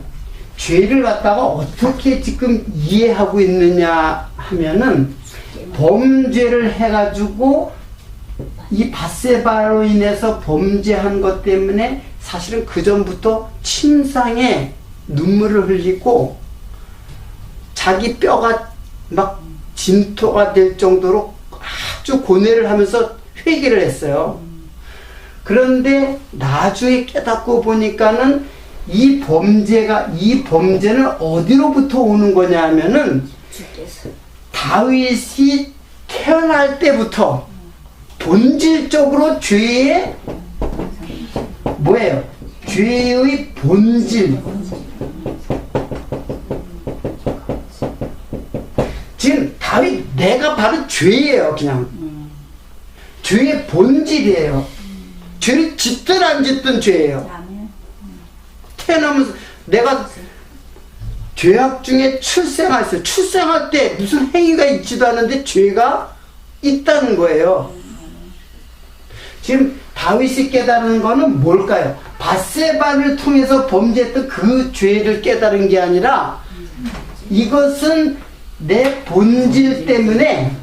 죄를 갖다가 어떻게 지금 이해하고 있느냐 하면은 범죄를 해가지고 이 밧세바로 인해서 범죄한 것 때문에 사실은 그 전부터 침상에 눈물을 흘리고 자기 뼈가 막 진토가 될 정도로 아주 고뇌를 하면서 회개를 했어요. 그런데 나중에 깨닫고 보니까는 이 범죄는 어디로부터 오는 거냐 하면은 다윗이 태어날 때부터 본질적으로 죄의 뭐예요? 죄의 본질. 지금 다윗 내가 바로 죄예요. 그냥 죄의 본질이에요. 죄를 짓든 안 짓든 죄예요. 태어나면서 내가 죄악 중에 출생했어요. 출생할 때 무슨 행위가 있지도 않은데 죄가 있다는 거예요. 지금 다윗이 깨달은 거는 뭘까요? 밧세바를 통해서 범죄했던 그 죄를 깨달은 게 아니라 이것은 내 본질 때문에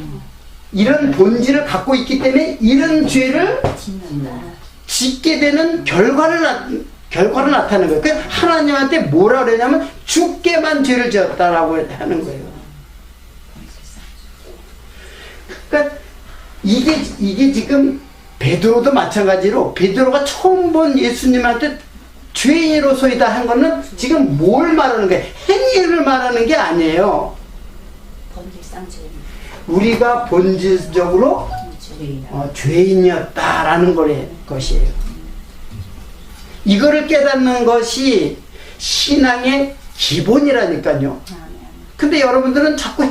이런 본질을 갖고 있기 때문에 이런 죄를 짓게 되는 결과를 나타내는 거예요. 그러니까 하나님한테 뭐라 그러냐면 주께만 죄를 지었다라고 하는 거예요. 그러니까 이게 지금 베드로도 마찬가지로 베드로가 처음 본 예수님한테 죄인으로서이다 한 거는 지금 뭘 말하는 거예요? 행위를 말하는 게 아니에요. 본질상 죄. 우리가 본질적으로 죄인이었다라는 것이에요. 이거를 깨닫는 것이 신앙의 기본이라니까요. 근데 여러분들은 자꾸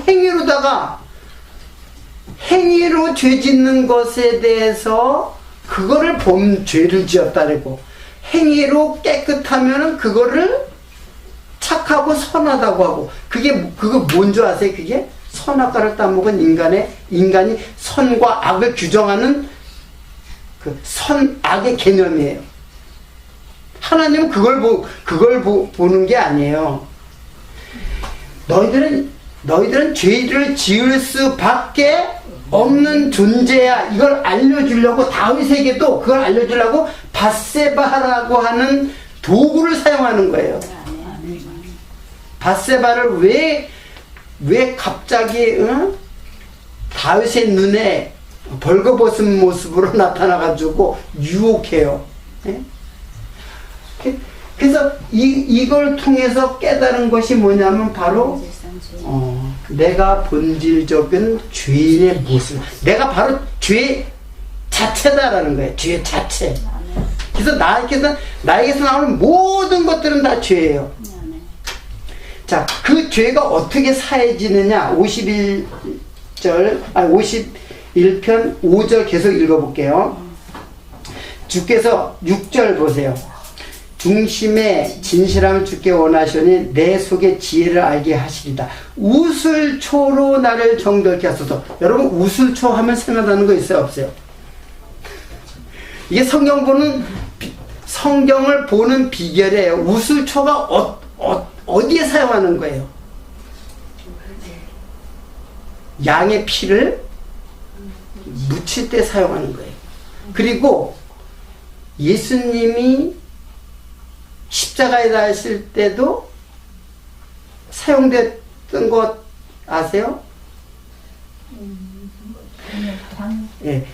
행위로 죄 짓는 것에 대해서 그거를 죄를 지었다고, 행위로 깨끗하면은 그거를 착하고 선하다고 하고, 그거 뭔지 아세요? 그게 선악과를 따먹은 인간이 선과 악을 규정하는 그 선악의 개념이에요. 하나님은 그걸 보는 게 아니에요. 너희들은 죄를 지을 수밖에 없는 존재야. 이걸 알려주려고 다윗에게도 그걸 알려주려고 밧세바라고 하는 도구를 사용하는 거예요. 밧세바를 왜 갑자기 다윗의 눈에 벌거벗은 모습으로 나타나가지고 유혹해요. 예? 그래서 이걸 통해서 깨달은 것이 뭐냐면 바로 내가 본질적인 죄의 모습, 내가 바로 죄 자체다라는 거예요. 죄 자체. 그래서 나에게서 나오는 모든 것들은 다 죄예요. 자, 그 죄가 어떻게 사해지느냐? 51편 5절 계속 읽어볼게요. 주께서 6절 보세요. 중심에 진실함을 주께 원하시니 내 속에 지혜를 알게 하시리다. 우슬초로 나를 정결케 하소서. 여러분 우슬초 하면 생각나는 거 있어요? 없어요? 이게 성경을 보는 비결이에요. 우슬초가 어디에 사용하는 거예요? 양의 피를 묻힐 때 사용하는 거예요. 그리고 예수님이 십자가에 달렸을 때도 사용됐던 것 아세요? 예.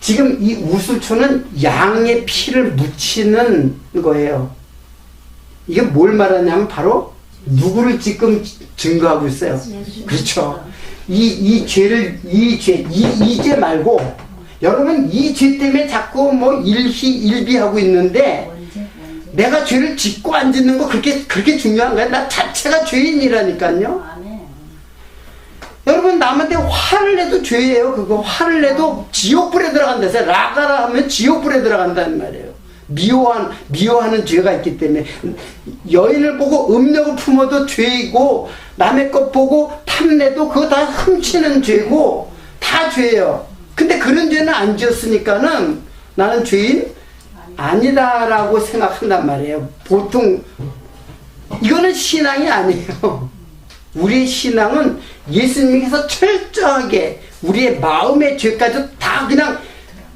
지금 이 우슬초는 양의 피를 묻히는 거예요. 이게 뭘 말하냐면 바로 누구를 지금 증거하고 있어요. 그렇죠. 이 죄 말고 여러분 이 죄 때문에 자꾸 뭐 일비하고 있는데 내가 죄를 짓고 안 짓는 거 그렇게 중요한 거야. 나 자체가 죄인이라니까요. 여러분 남한테 화를 내도 죄예요. 그거 화를 내도 지옥불에 들어간다. 라가라 하면 지옥불에 들어간다는 말이에요. 미워하는 죄가 있기 때문에 여인을 보고 음력을 품어도 죄이고 남의 것 보고 탐내도 그거 다 훔치는 죄고 다 죄예요. 근데 그런 죄는 안 지었으니까는 나는 죄인 아니다라고 생각한단 말이에요. 보통 이거는 신앙이 아니에요. 우리의 신앙은 예수님께서 철저하게 우리의 마음의 죄까지 다 그냥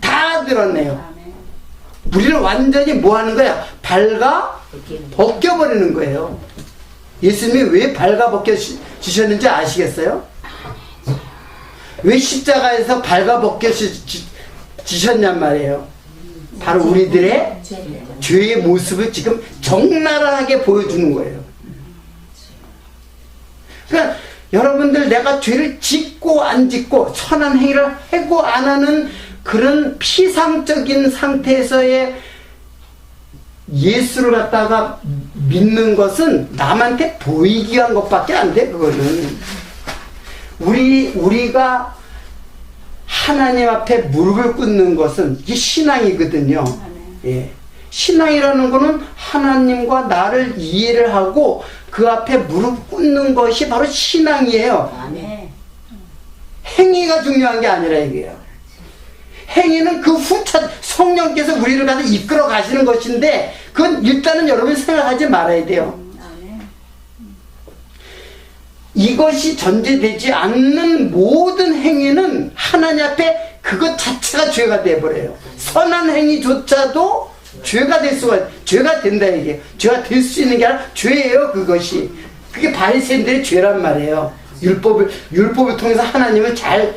다 드러내요. 우리를 완전히 뭐 하는 거야? 발가 벗겨버리는 거예요. 예수님이 왜 발가 벗겨지셨는지 아시겠어요? 왜 십자가에서 발가 벗겨지셨냔 말이에요. 바로 우리들의 죄의 모습을 지금 적나라하게 보여주는 거예요. 그러니까 여러분들 내가 죄를 짓고 안 짓고 선한 행위를 하고 안 하는 그런 피상적인 상태에서의 예수를 갖다가 믿는 것은 남한테 보이기 위한 것밖에 안 돼. 그거는 우리가 하나님 앞에 무릎을 꿇는 것은 이게 신앙이거든요. 예. 신앙이라는 것은 하나님과 나를 이해를 하고 그 앞에 무릎 꿇는 것이 바로 신앙이에요. 행위가 중요한 게 아니라 이게요. 행위는 그 후차 성령께서 우리를 가서 이끌어 가시는 것인데 그건 일단은 여러분이 생각하지 말아야 돼요. 이것이 전제되지 않는 모든 행위는 하나님 앞에 그것 자체가 죄가 되어버려요. 선한 행위조차도 죄가 될 수가, 죄가 된다 이게. 죄가 될 수 있는 게 아니라 죄예요. 그것이. 그게 바리새인들의 죄란 말이에요. 율법을 통해서 하나님을 잘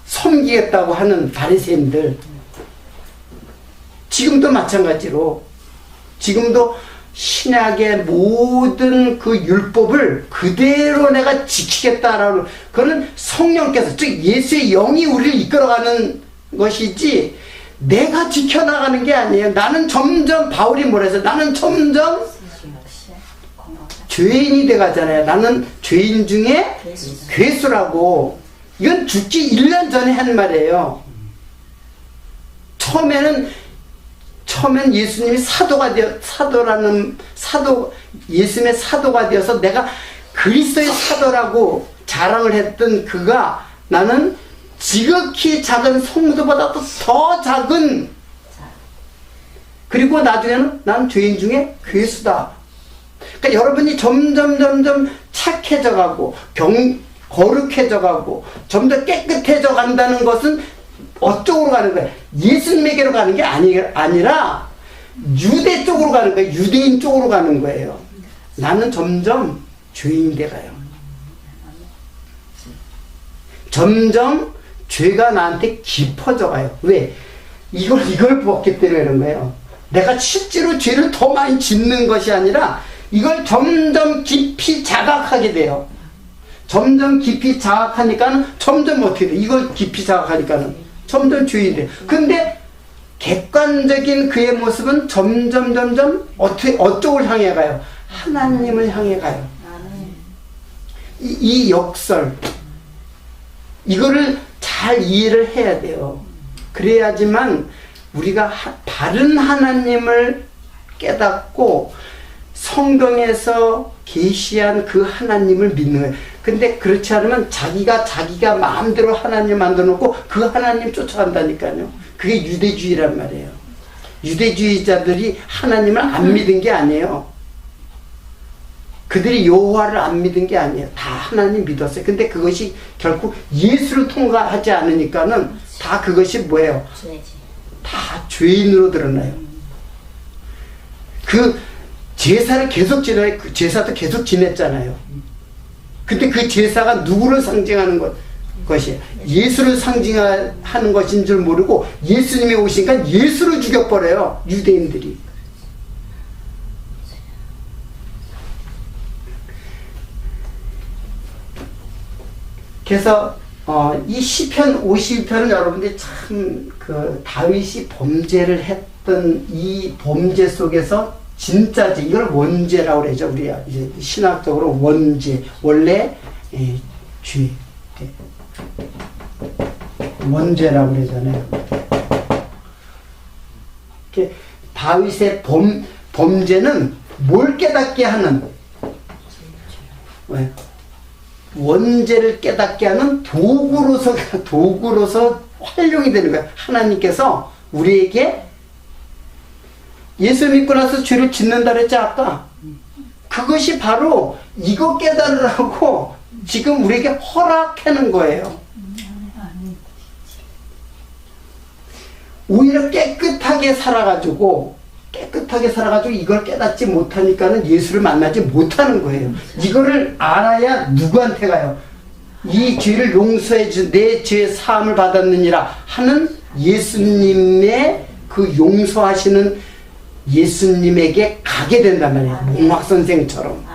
섬기겠다고 하는 바리새인들. 지금도 마찬가지로 지금도 신약의 모든 그 율법을 그대로 내가 지키겠다라는 그거는 성령께서 즉 예수의 영이 우리를 이끌어가는 것이지 내가 지켜나가는 게 아니에요. 나는 점점 바울이 뭐래서 나는 점점 죄인이 돼가잖아요. 나는 죄인 중에 괴수라고. 이건 죽기 1년 전에 한 말이에요. 처음엔 예수님이 예수님의 사도가 되어서 내가 그리스도의 사도라고 자랑을 했던 그가 나는 지극히 작은 송두보다도 더 작은, 그리고 나중에는 난 죄인 중에 괴수다. 그러니까 여러분이 점점 착해져 가고 거룩해져 가고 좀 더 깨끗해져 간다는 것은 어쪽으로 가는 거예요? 예수님에게로 가는 게 아니라 유대 쪽으로 가는 거예요. 유대인 쪽으로 가는 거예요. 나는 점점 죄인 돼가요. 점점 죄가 나한테 깊어져 가요. 왜? 이걸 보았기 때문에 그런 거예요. 내가 실제로 죄를 더 많이 짓는 것이 아니라 이걸 점점 깊이 자각하게 돼요. 점점 깊이 자각하니까는 점점 어떻게 돼? 이걸 깊이 자각하니까는 점점 죄인이 돼. 근데 객관적인 그의 모습은 점점 어쪽을 향해 가요? 하나님을 향해 가요. 이 역설, 이거를 잘 이해를 해야 돼요. 그래야지만 우리가 바른 하나님을 깨닫고 성경에서 계시한 그 하나님을 믿는 거예요. 근데 그렇지 않으면 자기가 마음대로 하나님 만들어 놓고 그 하나님 쫓아간다니까요. 그게 유대주의란 말이에요. 유대주의자들이 하나님을 안 믿은 게 아니에요. 그들이 여호와를 안 믿은 게 아니에요. 다 하나님 믿었어요. 근데 그것이 결국 예수를 통과하지 않으니까는 다 그것이 뭐예요? 죄지. 다 죄인으로 드러나요. 그 제사를 계속 지내요. 그 제사도 계속 지냈잖아요. 근데 그 제사가 누구를 상징하는 것이에요? 예수를 상징하는 것인 줄 모르고 예수님이 오시니까 예수를 죽여버려요. 유대인들이. 그래서 이 시편 51편은 여러분들이 참 그 다윗이 범죄를 했던 이 범죄 속에서 진짜지 이걸 원죄라고 그러죠. 우리 이제 신학적으로 원죄 원래 죄 원죄라고 그러잖아요. 다윗의 범죄는 뭘 깨닫게 하는 왜? 원죄를 깨닫게 하는 도구로서 활용이 되는 거야. 하나님께서 우리에게 예수 믿고 나서 죄를 짓는다 그랬지 아까. 그것이 바로 이거 깨달으라고 지금 우리에게 허락하는 거예요. 오히려 깨끗하게 살아가지고 이걸 깨닫지 못하니까는 예수를 만나지 못하는 거예요. 이거를 알아야 누구한테 가요? 이 죄를 용서해 준 내 죄의 사함을 받았느니라 하는 예수님의 그 용서하시는 예수님에게 가게 된단 말이에요. 몽학선생처럼.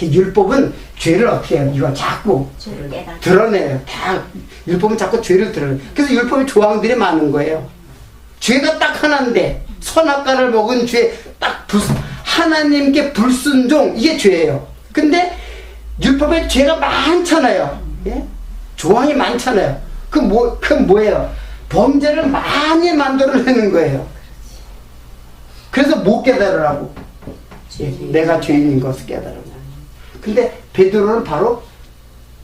율법은 죄를 어떻게 해요? 이거 자꾸 드러내요. 다 율법은 자꾸 죄를 드러내요. 그래서 율법의 조항들이 많은 거예요. 죄가 딱 하나인데 선악과를 먹은 죄, 딱 하나님께 불순종, 이게 죄예요. 근데 율법에 죄가 많잖아요. 예? 조항이 많잖아요. 그건 뭐예요? 범죄를 많이 만들어내는 거예요. 그래서 못 깨달으라고. 내가 죄인인 것을 깨달으라고. 근데 베드로는 바로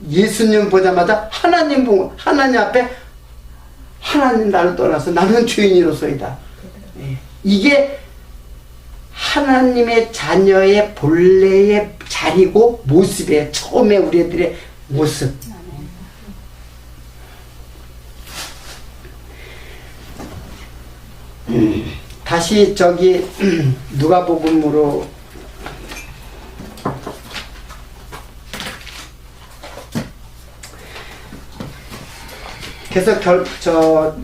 예수님 보자마자 하나님 앞에 하나님 나를 떠나서 나는 죄인으로서이다. 이게 하나님의 자녀의 본래의 자리고 모습이에요. 처음에 우리들의 모습. 다시 저기 누가복음으로 그래서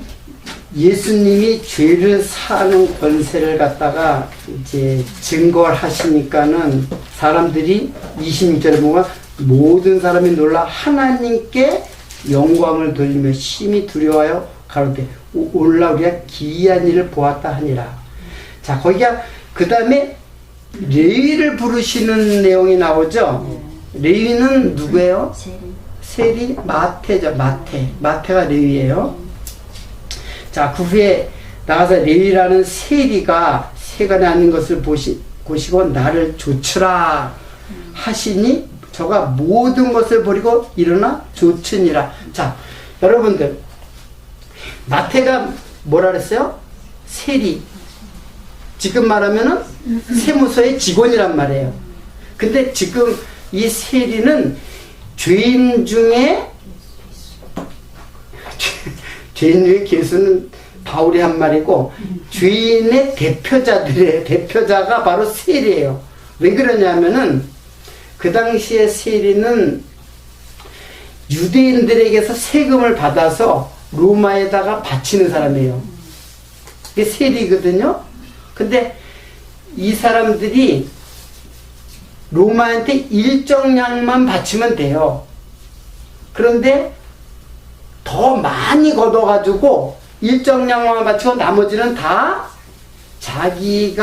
예수님이 죄를 사하는 권세를 갖다가 이제 증거를 하시니까는 사람들이 26절에 보면 모든 사람이 놀라 하나님께 영광을 돌리며 심히 두려워하여 가로되 올라 우리가 기이한 일을 보았다 하니라. 자, 거기가 그 다음에 레위를 부르시는 내용이 나오죠. 레위는 누구예요? 세리 마태죠. 마태가 레위예요. 자, 그 후에 나가서 레위라는 세리가 세간에 앉는 것을 보시고 나를 조추라 하시니 저가 모든 것을 버리고 일어나 조추니라. 자, 여러분들 마태가 뭐라 그랬어요? 세리. 지금 말하면은 세무서의 직원이란 말이에요. 근데 지금 이 세리는 죄인 중에 개수는 바울이 한 말이고 죄인의 대표자가 바로 세리예요. 왜 그러냐면은 그 당시에 세리는 유대인들에게서 세금을 받아서 로마에다가 바치는 사람이에요. 이게 세리거든요. 근데 이 사람들이 로마한테 일정량만 바치면 돼요. 그런데 더 많이 걷어가지고 일정량만 바치고 나머지는 다 자기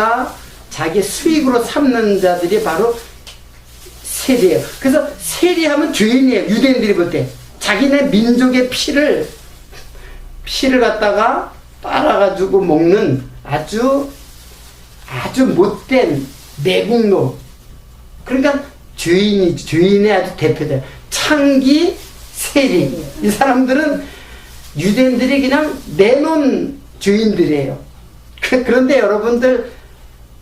수익으로 삼는 자들이 바로 세리예요. 그래서 세리하면 죄인이에요. 유대인들이 볼 때 자기네 민족의 피를 갖다가 빨아가지고 먹는 아주 못된 매국노. 그러니까 죄인의 아주 대표자. 창기, 세리. 이 사람들은 유대인들이 그냥 내놓은 죄인들이에요. 그런데 여러분들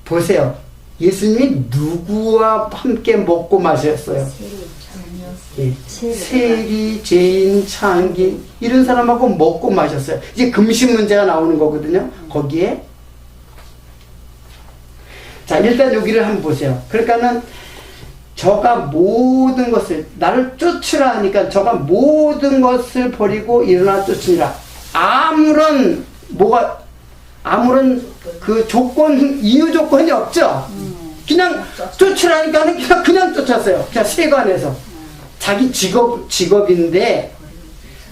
보세요. 예수님이 누구와 함께 먹고 마셨어요? 예. 세리, 죄인, 창기 이런 사람하고 먹고 마셨어요. 이제 금식 문제가 나오는 거거든요. 거기에 자 일단 여기를 한번 보세요. 그러니까는 저가 모든 것을 나를 쫓으라 하니까 저가 모든 것을 버리고 일어나 쫓으니라. 아무런 그 이유 조건이 없죠. 그냥 쫓으라니까 그냥 쫓았어요. 그냥 세관에서 자기 직업인데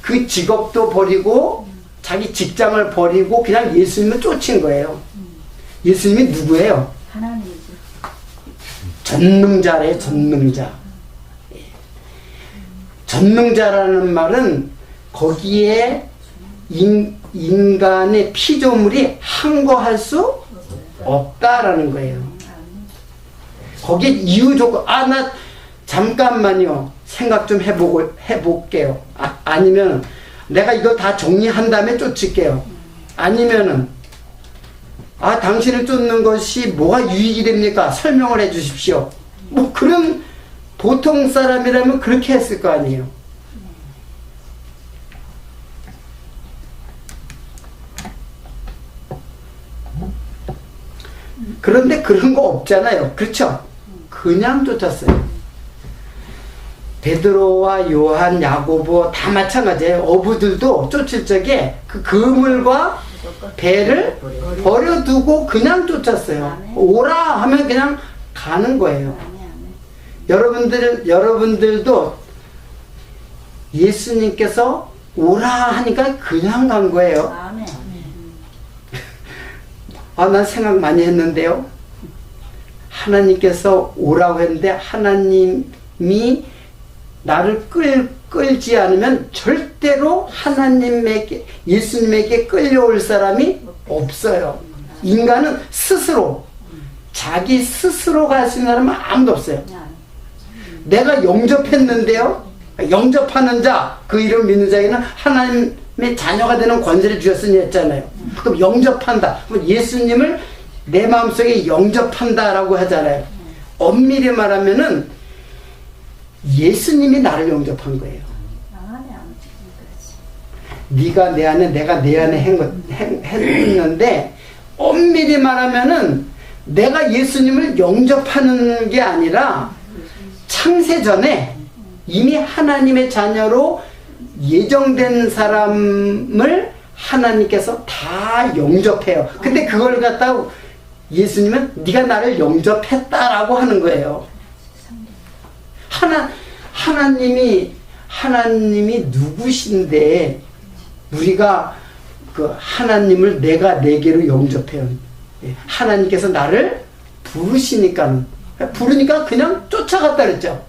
그 직업도 버리고 자기 직장을 버리고 그냥 예수님을 쫓은 거예요. 예수님이 누구예요? 하나님이지. 전능자래요. 전능자. 전능자라는 말은 거기에 인간의 피조물이 항거할 수 없다라는 거예요. 거기에 이유 조건, 나 잠깐만요. 생각 좀 해볼게요. 아니면 내가 이거 다 정리한 다음에 쫓을게요. 아니면은, 당신을 쫓는 것이 뭐가 유익이 됩니까? 설명을 해 주십시오. 뭐, 그런 보통 사람이라면 그렇게 했을 거 아니에요. 그런데 그런 거 없잖아요. 그렇죠? 그냥 쫓았어요. 베드로와 요한, 야고보 다 마찬가지예요. 어부들도 쫓을 적에 그 그물과 배를 버려두고 그냥 쫓았어요. 오라 하면 그냥 가는 거예요. 여러분들도 예수님께서 오라 하니까 그냥 간 거예요. 난 생각 많이 했는데요. 하나님께서 오라고 했는데 하나님이 나를 끌지 않으면 절대로 예수님에게 끌려올 사람이 없어요. 인간은 자기 스스로 갈 수 있는 사람은 아무도 없어요. 내가 영접했는데요. 영접하는 자, 그 이름 믿는 자에게는 하나님의 자녀가 되는 권세를 주셨으니 했잖아요. 그럼 영접한다. 그럼 예수님을 내 마음속에 영접한다라고 하잖아요. 엄밀히 말하면은 예수님이 나를 영접한 거예요. 네가 내 안에, 내가 내 안에 했는데 엄밀히 말하면은 내가 예수님을 영접하는 게 아니라 창세 전에 이미 하나님의 자녀로 예정된 사람을 하나님께서 다 영접해요. 근데 그걸 갖다가 예수님은 네가 나를 영접했다라고 하는 거예요. 하나님이 누구신데 우리가 그 하나님을 내가 내게로 영접해요. 하나님께서 나를 부르시니까 그냥 쫓아갔다 그랬죠.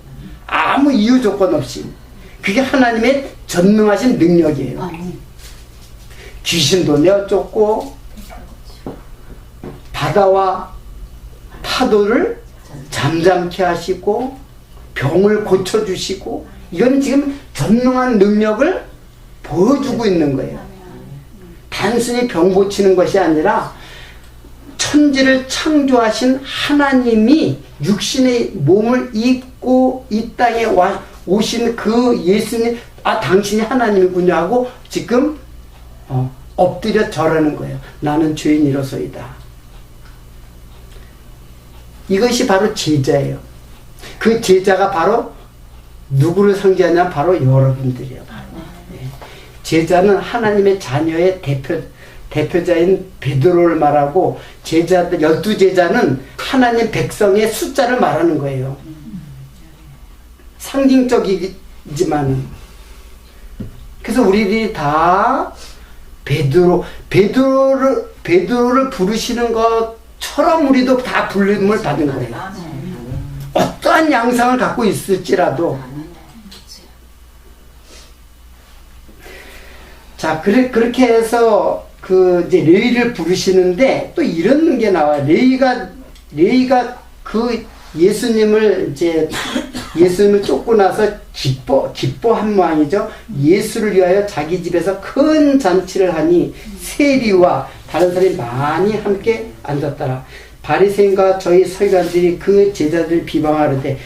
아무 이유 조건 없이. 그게 하나님의 전능하신 능력이에요. 귀신도 내어쫓고 바다와 파도를 잠잠케 하시고 병을 고쳐주시고 이건 지금 전능한 능력을 보여주고 있는 거예요. 단순히 병 고치는 것이 아니라 천지를 창조하신 하나님이 육신의 몸을 입고 이 땅에 오신 그 예수님, 당신이 하나님이군요 하고 지금 엎드려 절하는 거예요. 나는 죄인이로소이다. 이것이 바로 제자예요. 그 제자가 바로 누구를 상징하냐면 바로 여러분들이에요. 바로. 제자는 하나님의 자녀의 대표자인 베드로를 말하고 제자들 12제자는 하나님 백성의 숫자를 말하는 거예요. 상징적이지만 그래서 우리들이 다 베드로를 부르시는 것처럼 우리도 다 부름을 받은 거예요. 어떠한 양상을 갖고 있을지라도. 자, 그렇게 해서 이제 레위를 부르시는데 또 이런 게 나와요. 레위가 그 예수님을 쫓고 나서 기뻐한 모양이죠. 예수를 위하여 자기 집에서 큰 잔치를 하니 세리와 다른 사람이 많이 함께 앉았더라. 바리새인과 저희 서기관들이 그 제자들을 비방하는데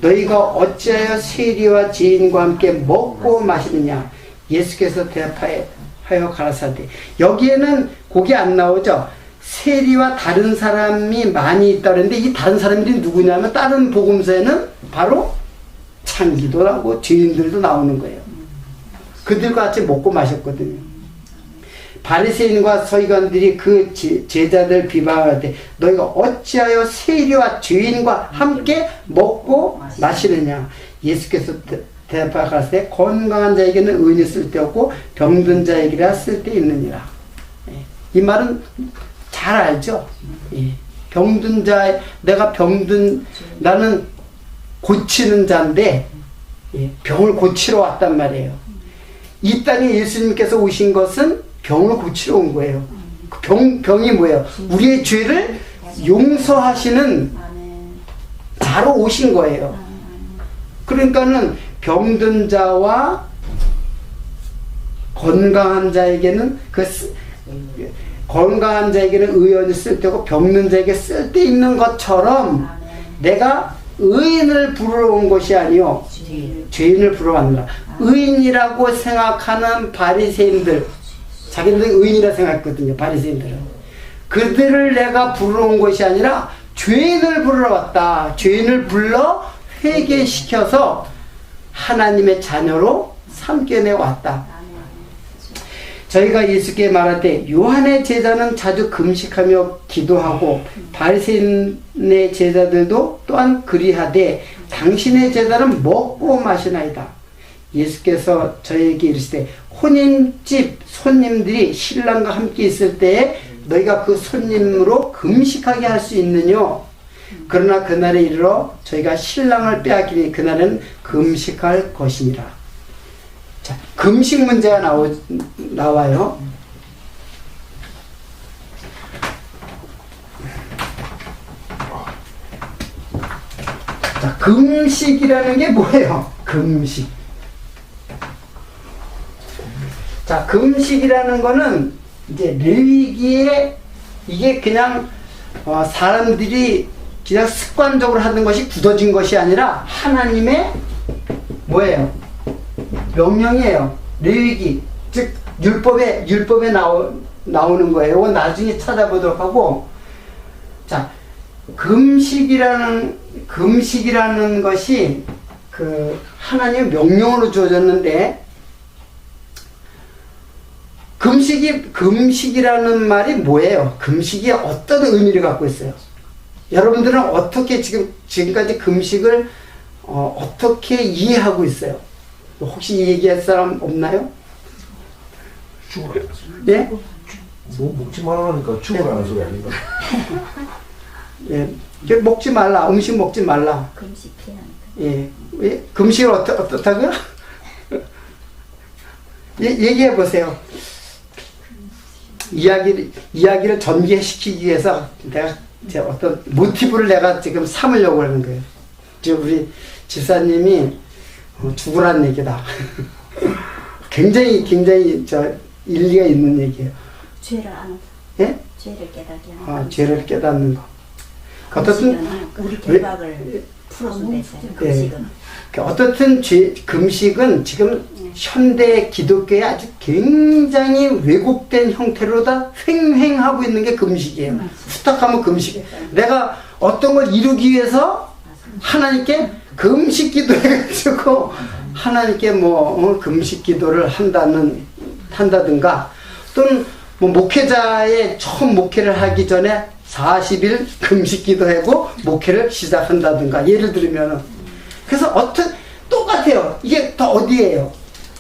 너희가 어찌하여 세리와 죄인과 함께 먹고 마시느냐. 예수께서 대답하여 가라사대. 여기에는 그게 안 나오죠. 세리와 다른 사람이 많이 있다 그랬는데 이 다른 사람들이 누구냐면 다른 복음서에는 바로 창기도라고 죄인들도 나오는 거예요. 그들과 같이 먹고 마셨거든요. 바리새인과 서기관들이 그 제자들 비방할 때 너희가 어찌하여 세리와 죄인과 함께 먹고 마시느냐. 예수께서 대답하여 가라사대 건강한 자에게는 의인이 쓸데없고 병든 자에게라 쓸데있느니라. 이 말은 잘 알죠. 병든 자, 나는 고치는 자인데 병을 고치러 왔단 말이에요. 이 땅에 예수님께서 오신 것은 병을 고치러 온 거예요. 병이 뭐예요? 우리의 죄를 용서하시는 자로 오신 거예요. 그러니까는 병든 자와 건강한 자에게는 건강한 자에게는 의원이 쓸데고 병든 자에게 쓸데있는 것처럼 내가 의인을 부르러 온 것이 아니요 죄인을 부르러 왔느라. 의인이라고 생각하는 바리새인들, 자기들이 의인이라 생각했거든요. 바리새인들은 그들을 내가 부르러 온 것이 아니라 죄인을 부르러 왔다. 죄인을 불러 회개시켜서 하나님의 자녀로 삼겨내 왔다. 저희가 예수께 말할 때 요한의 제자는 자주 금식하며 기도하고 바리새인의 제자들도 또한 그리하되 당신의 제자는 먹고 마시나이다. 예수께서 저희에게 이르시되 혼인집 손님들이 신랑과 함께 있을 때에 너희가 그 손님으로 금식하게 할 수 있느냐. 그러나 그날에 이르러 저희가 신랑을 빼앗기니 그날은 금식할 것이니라. 자, 금식 문제가 나와요. 자, 금식이라는 게 뭐예요? 금식. 자, 금식이라는 거는 이제 레위기에 이게 그냥 사람들이 그냥 습관적으로 하는 것이 굳어진 것이 아니라 하나님의 뭐예요? 명령이에요. 레위기, 즉 율법에 나오는 거예요. 이건 나중에 찾아보도록 하고. 자, 금식이라는 것이 그 하나님의 명령으로 주어졌는데, 금식이라는 말이 뭐예요? 금식이 어떤 의미를 갖고 있어요? 여러분들은 어떻게 지금까지 금식을 어떻게 이해하고 있어요? 혹시 얘기할 사람 없나요? 죽으라. 예? 뭐 먹지 말라니까 죽으라는 소리 아닌가? 예. 먹지 말라. 음식 먹지 말라. 금식 피하니까. 예. 금식을 어떻다고요? 얘기해 보세요. 이야기를 전개시키기 위해서 내가 어떤 모티브를 내가 지금 삼으려고 하는 거예요. 지금 우리 집사님이 죽으라는 얘기다. 굉장히 일리가 있는 얘기예요. 죄를 아는. 예? 죄를 깨닫게 하는. 죄를 깨닫는 거. 어떻든 우리 결박을 풀어준다 했어요. 금식은. 어떻든 금식은 지금 현대 기독교에 아주 굉장히 왜곡된 형태로 다 횡행하고 있는 게 금식이에요. 후딱하면 금식. 내가 어떤 걸 이루기 위해서 하나님께 금식 기도해가지고 하나님께 금식 기도를 한다든가 또는 목회자의 처음 목회를 하기 전에 40일 금식 기도하고 목회를 시작한다든가 예를 들면은 그래서 똑같아요. 이게 더 어디예요?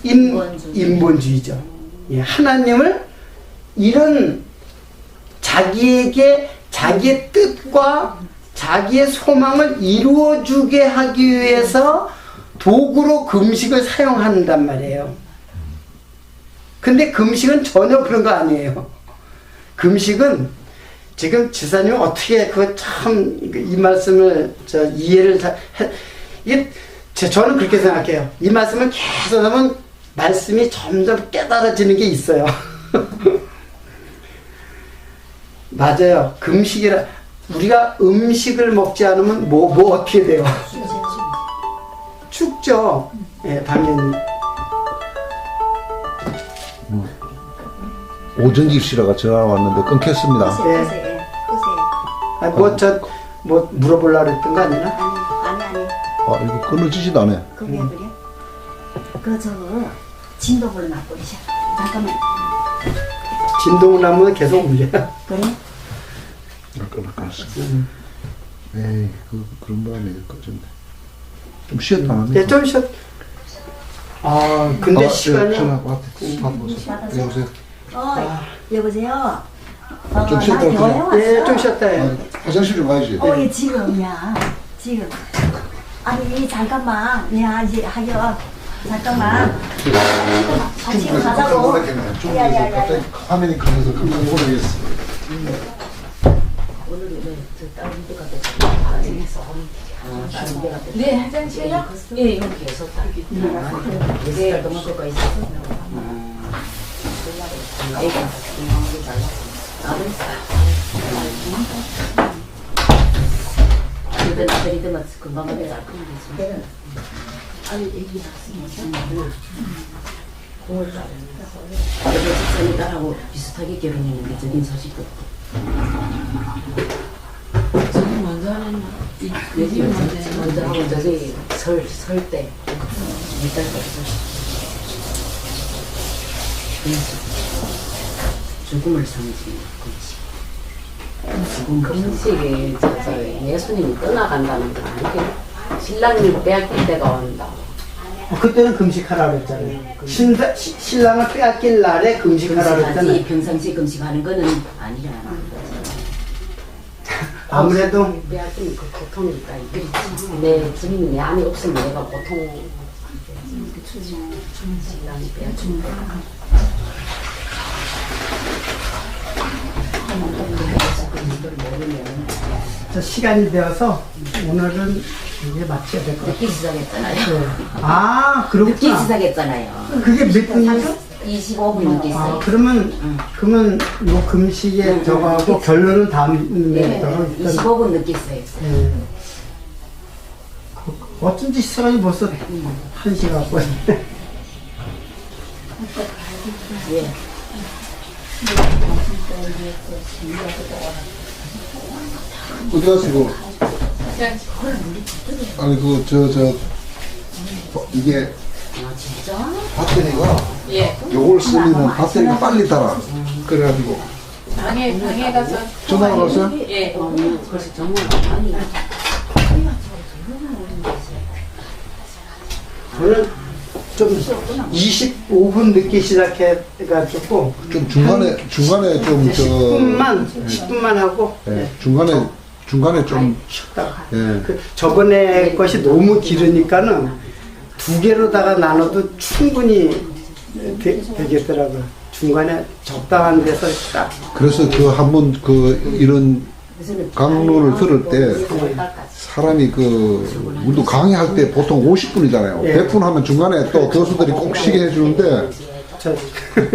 인본주의죠. 예, 하나님을 이런 자기에게 자기의 뜻과 자기의 소망을 이루어주게 하기 위해서 도구로 금식을 사용한단 말이에요. 근데 금식은 전혀 그런 거 아니에요. 금식은 지금 지사님 어떻게 그거 참 이 말씀을 이해를 이게 저는 그렇게 생각해요. 이 말씀을 계속 하면 말씀이 점점 깨달아지는 게 있어요. 맞아요. 금식이라 우리가 음식을 먹지 않으면 뭐 어떻게 돼요? 죽죠. 예, 당연히. 오정기 씨라가 전화 왔는데 끊겼습니다. 끄세요. 뭐 물어보려고 했던 거 아니나? 아니. 아, 이거 끊어지지도 않아. 그게 그래? 저거 진동을 놔버리자. 잠깐만. 진동을 하면 계속 울려. 그래? 끊었어. 에이, 그런 바람에 꺼졌네. 좀 쉬었다 하면. 예, 좀 쉬었. 근데 시간이. 전화 받으세요. 여보세요. 여보세요? 좀 쉬었다 나 교회 왔어. 예, 좀 쉬었다 해. 화장실 좀 가야지. 얘 지금이야. 지금. 아니, 잠깐만. 이제 하여. 잠깐만. 같이 가자고. 갑자기 화면이 꺼져서 깜짝 놀라겠어. 네, 화장실요? 예, 여기 계속 다. 네, 너무 그거 있어. 근데 나들이들만 금방 하게 잘 크면 되지. 아니, 애기 낳았으니까. 공을 따르면서. 어제 집사님 딸하고 비슷하게 결혼했는데, 저긴 소식도 없고. 저는 먼저 하는 여기 먼저 하고 저기 설 때 일단 죽음을 상징하는 금식이 예수님이 떠나간다는 건 아니게 신랑님 빼앗길 때가 온다. 그때는 금식하라 그랬잖아요. 신랑을 빼앗길 날에 금식하라 그랬잖아요. 평상시 금식하는 거는 아니라. 아무래도 빼앗기는 그 고통이니까 그렇지. 내 주님이 내 안에 없으면 내가 고통 신랑이 빼앗기는 거. 저 시간이 되어서 오늘은 이제 마쳐야 될 것 같아요. 늦게 시작했잖아요. 아, 늦게 그렇구나. 시작했잖아요. 그게 몇 분이죠? 25분 늦게 있어요. 그러면 뭐 금식에 저거 하고 결론은 다음에 떠서 25분 늦게 있어요. 어쩐지 시간이 벌써 1시간 거야. 예. 어디 가시고? 아니 이게 아 진짜? 배터리가 예. 요걸 쓰면 배터리가 빨리 달아. 그래가지고 방에 가서 전화가 왔어요? 예. 그래서 정말 많이. 저는 좀 25분 늦게 시작해가지고 좀 중간에 좀 10분만 하고 중간에 좀 쉬었다가 예. 저번에 것이 너무 길으니까는 두 개로다가 나눠도 충분히 되겠더라고요. 중간에 적당한 데서 딱. 그래서 한번 이런 강론을 들을 때 사람이 우리도 강의할 때 보통 50분이잖아요. 100분 하면 중간에 또 교수들이 꼭 쉬게 해주는데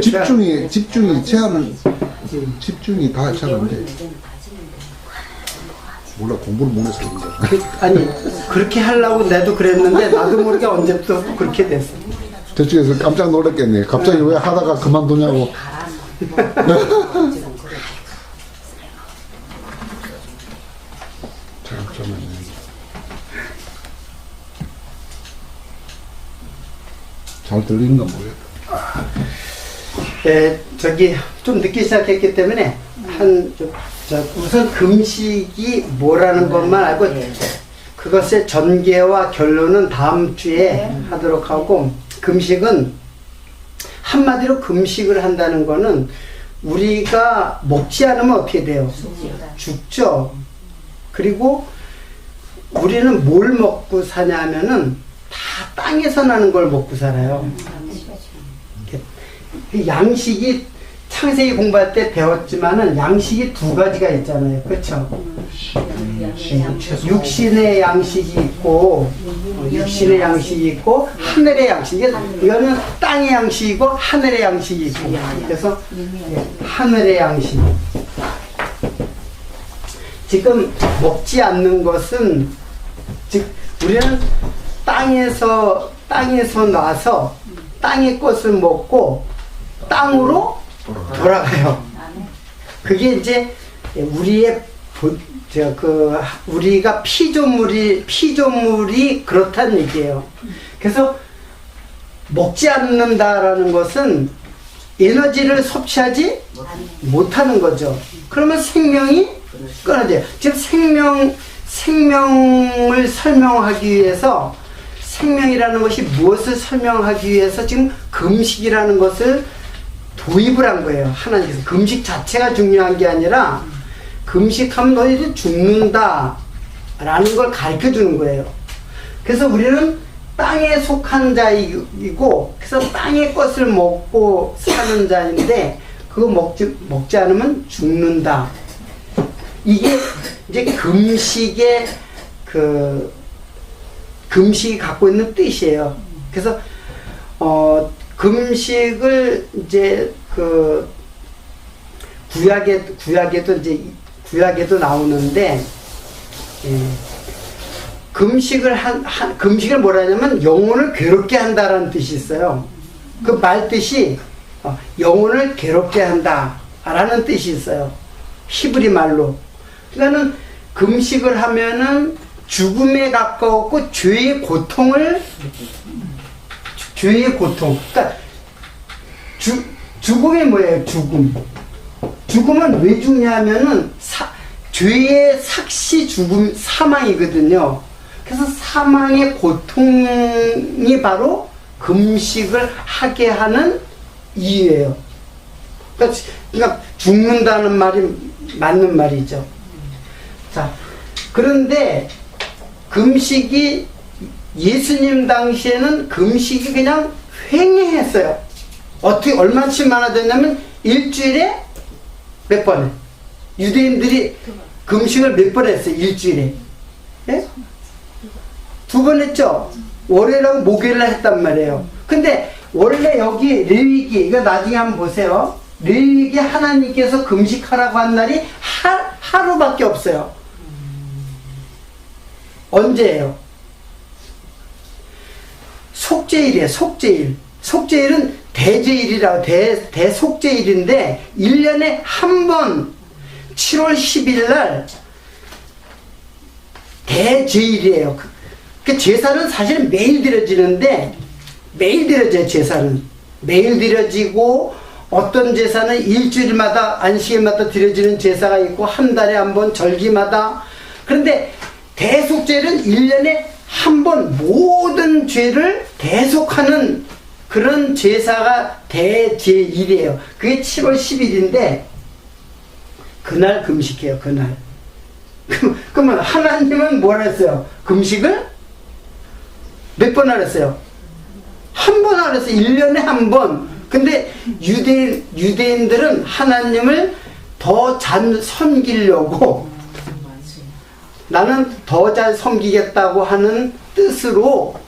집중이 집중이 다 잘 안 돼. 몰라, 공부를 못 해서 그런가. 아니 그렇게 하려고 내도 그랬는데 나도 모르게 언제부터 그렇게 됐어. 저쪽에서 깜짝 놀랐겠네. 갑자기 왜 하다가 그만두냐고. 잠깐만요. 잘 들리는가 모르겠다. 저기 좀 늦게 시작했기 때문에 우선 금식이 뭐라는 것만 알고 그것의 전개와 결론은 다음 주에 하도록 하고, 금식은 한마디로 금식을 한다는 거는 우리가 먹지 않으면 어떻게 돼요? 죽죠. 그리고 우리는 뭘 먹고 사냐면은 다 땅에서 나는 걸 먹고 살아요. 양식이 창세기 공부할 때 배웠지만은 양식이 두 가지가 있잖아요. 그렇죠? 육신의 양식이 있고 육신의 양식이 있고 하늘의 양식. 이거는 땅의 양식이고 하늘의 양식이 있고. 그래서 하늘의 양식. 지금 먹지 않는 것은 즉 우리는 땅에서 나서 땅의 것을 먹고 땅으로 돌아가요. 그게 이제 우리의 우리가 피조물이 그렇다는 얘기예요. 그래서 먹지 않는다라는 것은 에너지를 섭취하지 못하는 거죠. 그러면 생명이 끊어져요. 지금 생명을 설명하기 위해서 생명이라는 것이 무엇을 설명하기 위해서 지금 금식이라는 것을 도입을 한 거예요. 하나님께서. 금식 자체가 중요한 게 아니라 금식하면 너희들 죽는다 라는 걸 가르쳐 주는 거예요. 그래서 우리는 땅에 속한 자이고 그래서 땅의 것을 먹고 사는 자인데 그거 먹지 않으면 죽는다. 이게 이제 금식이 갖고 있는 뜻이에요. 그래서 금식을 이제 구약에도 나오는데 금식을 뭐라 하냐면 영혼을 괴롭게 한다라는 뜻이 있어요. 그 말 뜻이 영혼을 괴롭게 한다라는 뜻이 있어요. 히브리 말로. 그러니까는 금식을 하면은 죽음에 가까웠고 죄의 고통. 그러니까 죽음이 뭐예요? 죽음은 왜 죽냐면은 죄의 삭시 죽음 사망이거든요. 그래서 사망의 고통이 바로 금식을 하게 하는 이유예요. 그러니까 죽는다는 말이 맞는 말이죠. 자, 그런데 금식이 예수님 당시에는 금식이 그냥 횡행했어요. 어떻게 얼마씩 많아졌냐면 일주일에 몇 번? 유대인들이 금식을 몇 번 했어요? 일주일에? 예? 2번 했죠? 월요일하고 목요일날 했단 말이에요. 근데 원래 여기 레위기, 이거 나중에 한번 보세요. 레위기 하나님께서 금식하라고 한 날이 하루밖에 없어요. 언제예요? 속죄일이에요. 속죄일은 대제일이라고 대속죄일인데 1년에 한 번 7월 10일 날 대제일이에요. 그 제사는 사실 매일 드려지는데 매일 드려져요. 제사는 매일 드려지고 어떤 제사는 일주일마다 안식일마다 드려지는 제사가 있고 한 달에 한 번 절기마다. 그런데 대속죄는 1년에 한 번 모든 죄를 대속하는 그런 제사가 대제일이에요. 그게 7월 10일인데 그날 금식해요. 그날. 그러면 하나님은 뭐라 했어요? 금식을 몇 번 하랬어요? 한 번 하랬어요. 1년에 한 번. 근데 유대인들은 하나님을 더 잘 섬기려고 나는 더 잘 섬기겠다고 하는 뜻으로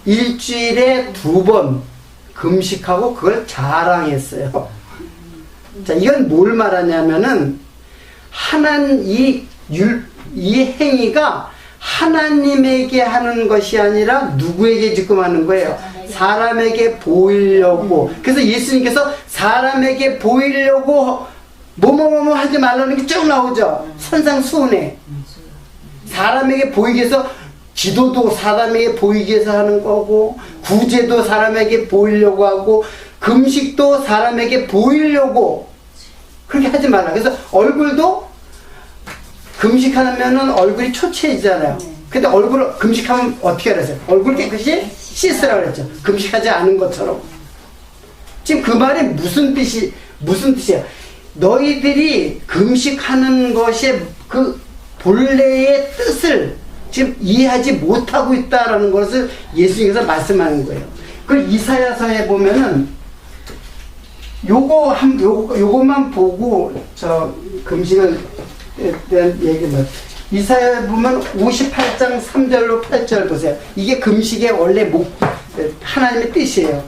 일주일에 2번 금식하고 그걸 자랑했어요. 자, 이건 뭘 말하냐면은 이 행위가 하나님에게 하는 것이 아니라 누구에게 지금 하는 거예요? 사람에게 보이려고. 그래서 예수님께서 사람에게 보이려고 뭐뭐뭐뭐 하지 말라는 게 쭉 나오죠. 선상수훈에. 사람에게 보이기 위해서 기도도 사람에게 보이기 위해서 하는 거고 구제도 사람에게 보이려고 하고 금식도 사람에게 보이려고 그렇게 하지 말라. 그래서 얼굴도 금식하면은 얼굴이 초췌해지잖아요. 근데 얼굴을 금식하면 어떻게 하랬어요? 얼굴 깨끗이 씻으라고 그랬죠. 금식하지 않은 것처럼. 지금 그 말이 무슨 뜻이야? 너희들이 금식하는 것의 그 본래의 뜻을 지금 이해하지 못하고 있다라는 것을 예수님께서 말씀하는 거예요. 그걸 이사야서에 보면은 요거만 보고 저 금식에 대한 얘기는 이사야 보면 58장 3절로 8절 보세요. 이게 금식의 원래 하나님의 뜻이에요.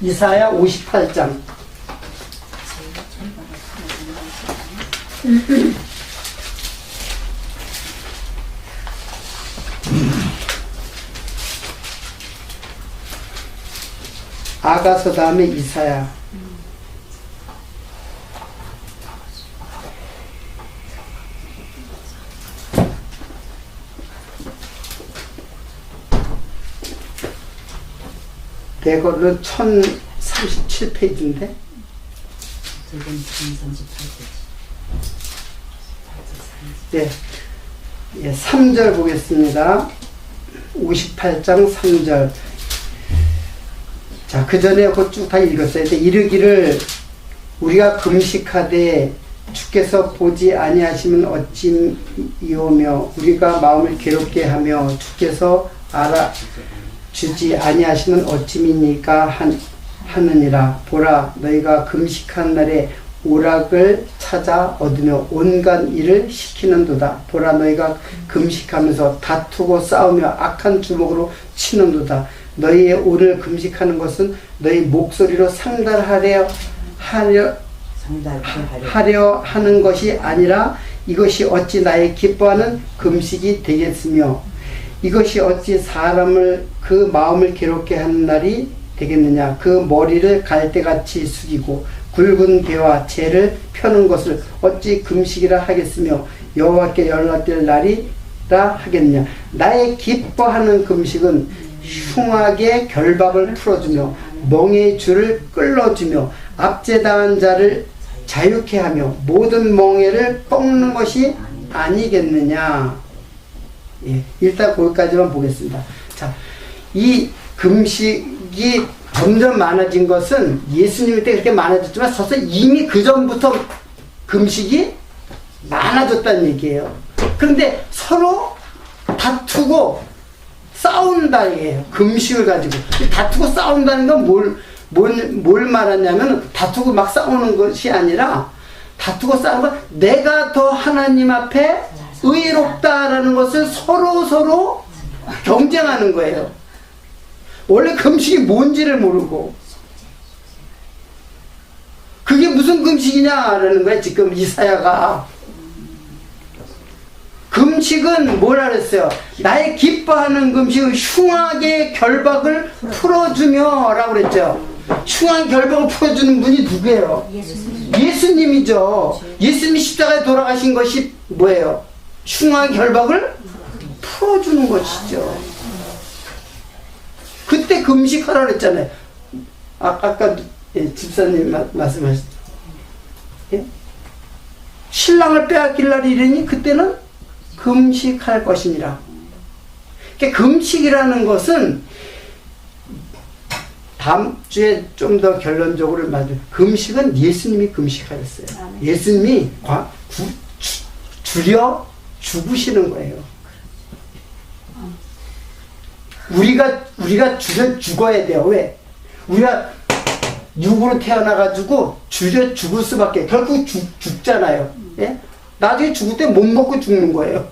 이사야 58장. 아가서 다음에 이사야. 내 걸로 1037페이지인데. 네. 예, 3절 보겠습니다. 58장 3절. 자, 그 전에 그거 쭉 다 읽었어요. 이르기를 우리가 금식하되 주께서 보지 아니하시면 어찌이오며 우리가 마음을 괴롭게 하며 주께서 알아주지 아니하시면 어찌입니까 하느니라. 보라, 너희가 금식한 날에 오락을 찾아 얻으며 온갖 일을 시키는도다. 보라, 너희가 금식하면서 다투고 싸우며 악한 주먹으로 치는도다. 너희의 오늘 금식하는 것은 너희 목소리로 상달하려 하는 것이 아니라 이것이 어찌 나의 기뻐하는 금식이 되겠으며 이것이 어찌 사람을 그 마음을 괴롭게 하는 날이 되겠느냐. 그 머리를 갈대같이 숙이고 굵은 배와 재를 펴는 것을 어찌 금식이라 하겠으며 여호와께 연락될 날이라 하겠느냐. 나의 기뻐하는 금식은 흉악의 결박을 풀어주며 멍에의 줄을 끌어주며 압제당한 자를 자유케 하며 모든 멍에를 꺾는 것이 아니겠느냐. 예, 일단 거기까지만 보겠습니다. 자, 이 금식이 점점 많아진 것은 예수님 때 그렇게 많아졌지만 사실 이미 그 전부터 금식이 많아졌다는 얘기예요. 그런데 서로 다투고 싸운다예요. 금식을 가지고. 다투고 싸운다는 건 뭘 말하냐면 다투고 막 싸우는 것이 아니라 다투고 싸우는 건 내가 더 하나님 앞에 의롭다라는 것을 서로 경쟁하는 거예요. 원래 금식이 뭔지를 모르고 그게 무슨 금식이냐라는 거야. 지금 이사야가 금식은 뭐라 그랬어요? 나의 기뻐하는 금식은 흉악의 결박을 풀어주며 라고 그랬죠. 흉한 결박을 풀어주는 분이 누구예요? 예수님이죠. 예수님이 십자가에 돌아가신 것이 뭐예요? 흉한 결박을 풀어주는 것이죠. 그때 금식하라 그랬잖아요. 아까 집사님 말씀하셨죠. 예? 신랑을 빼앗길 날이 이르니 그때는 금식할 것이니라. 그러니까 금식이라는 것은 다음 주에 좀 더 결론적으로 말해요. 금식은 예수님이 금식하셨어요. 예수님이 줄여 죽으시는 거예요. 우리가 죽어야 돼요. 왜? 우리가 육으로 태어나가지고 줄여 죽을 수밖에. 결국 죽잖아요. 예? 나중에 죽을 때 못 먹고 죽는 거예요.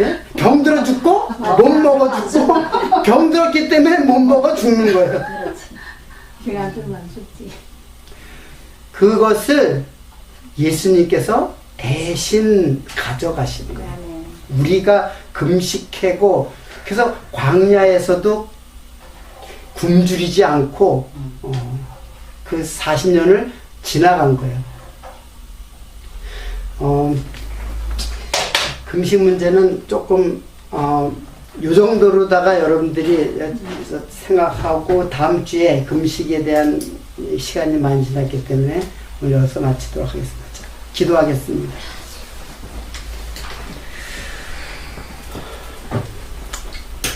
예? 병들어 죽고 못 먹어 죽고 병들었기 때문에 못 먹어 죽는 거예요. 그것을 예수님께서 대신 가져가시는 거예요. 우리가 금식하고 그래서 광야에서도 굶주리지 않고 그 40년을 지나간 거예요. 금식 문제는 조금 요 정도로다가 여러분들이 생각하고 다음 주에 금식에 대한 시간이 많이 지났기 때문에 오늘 여기서 마치도록 하겠습니다. 기도하겠습니다.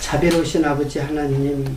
자비로우신 아버지 하나님,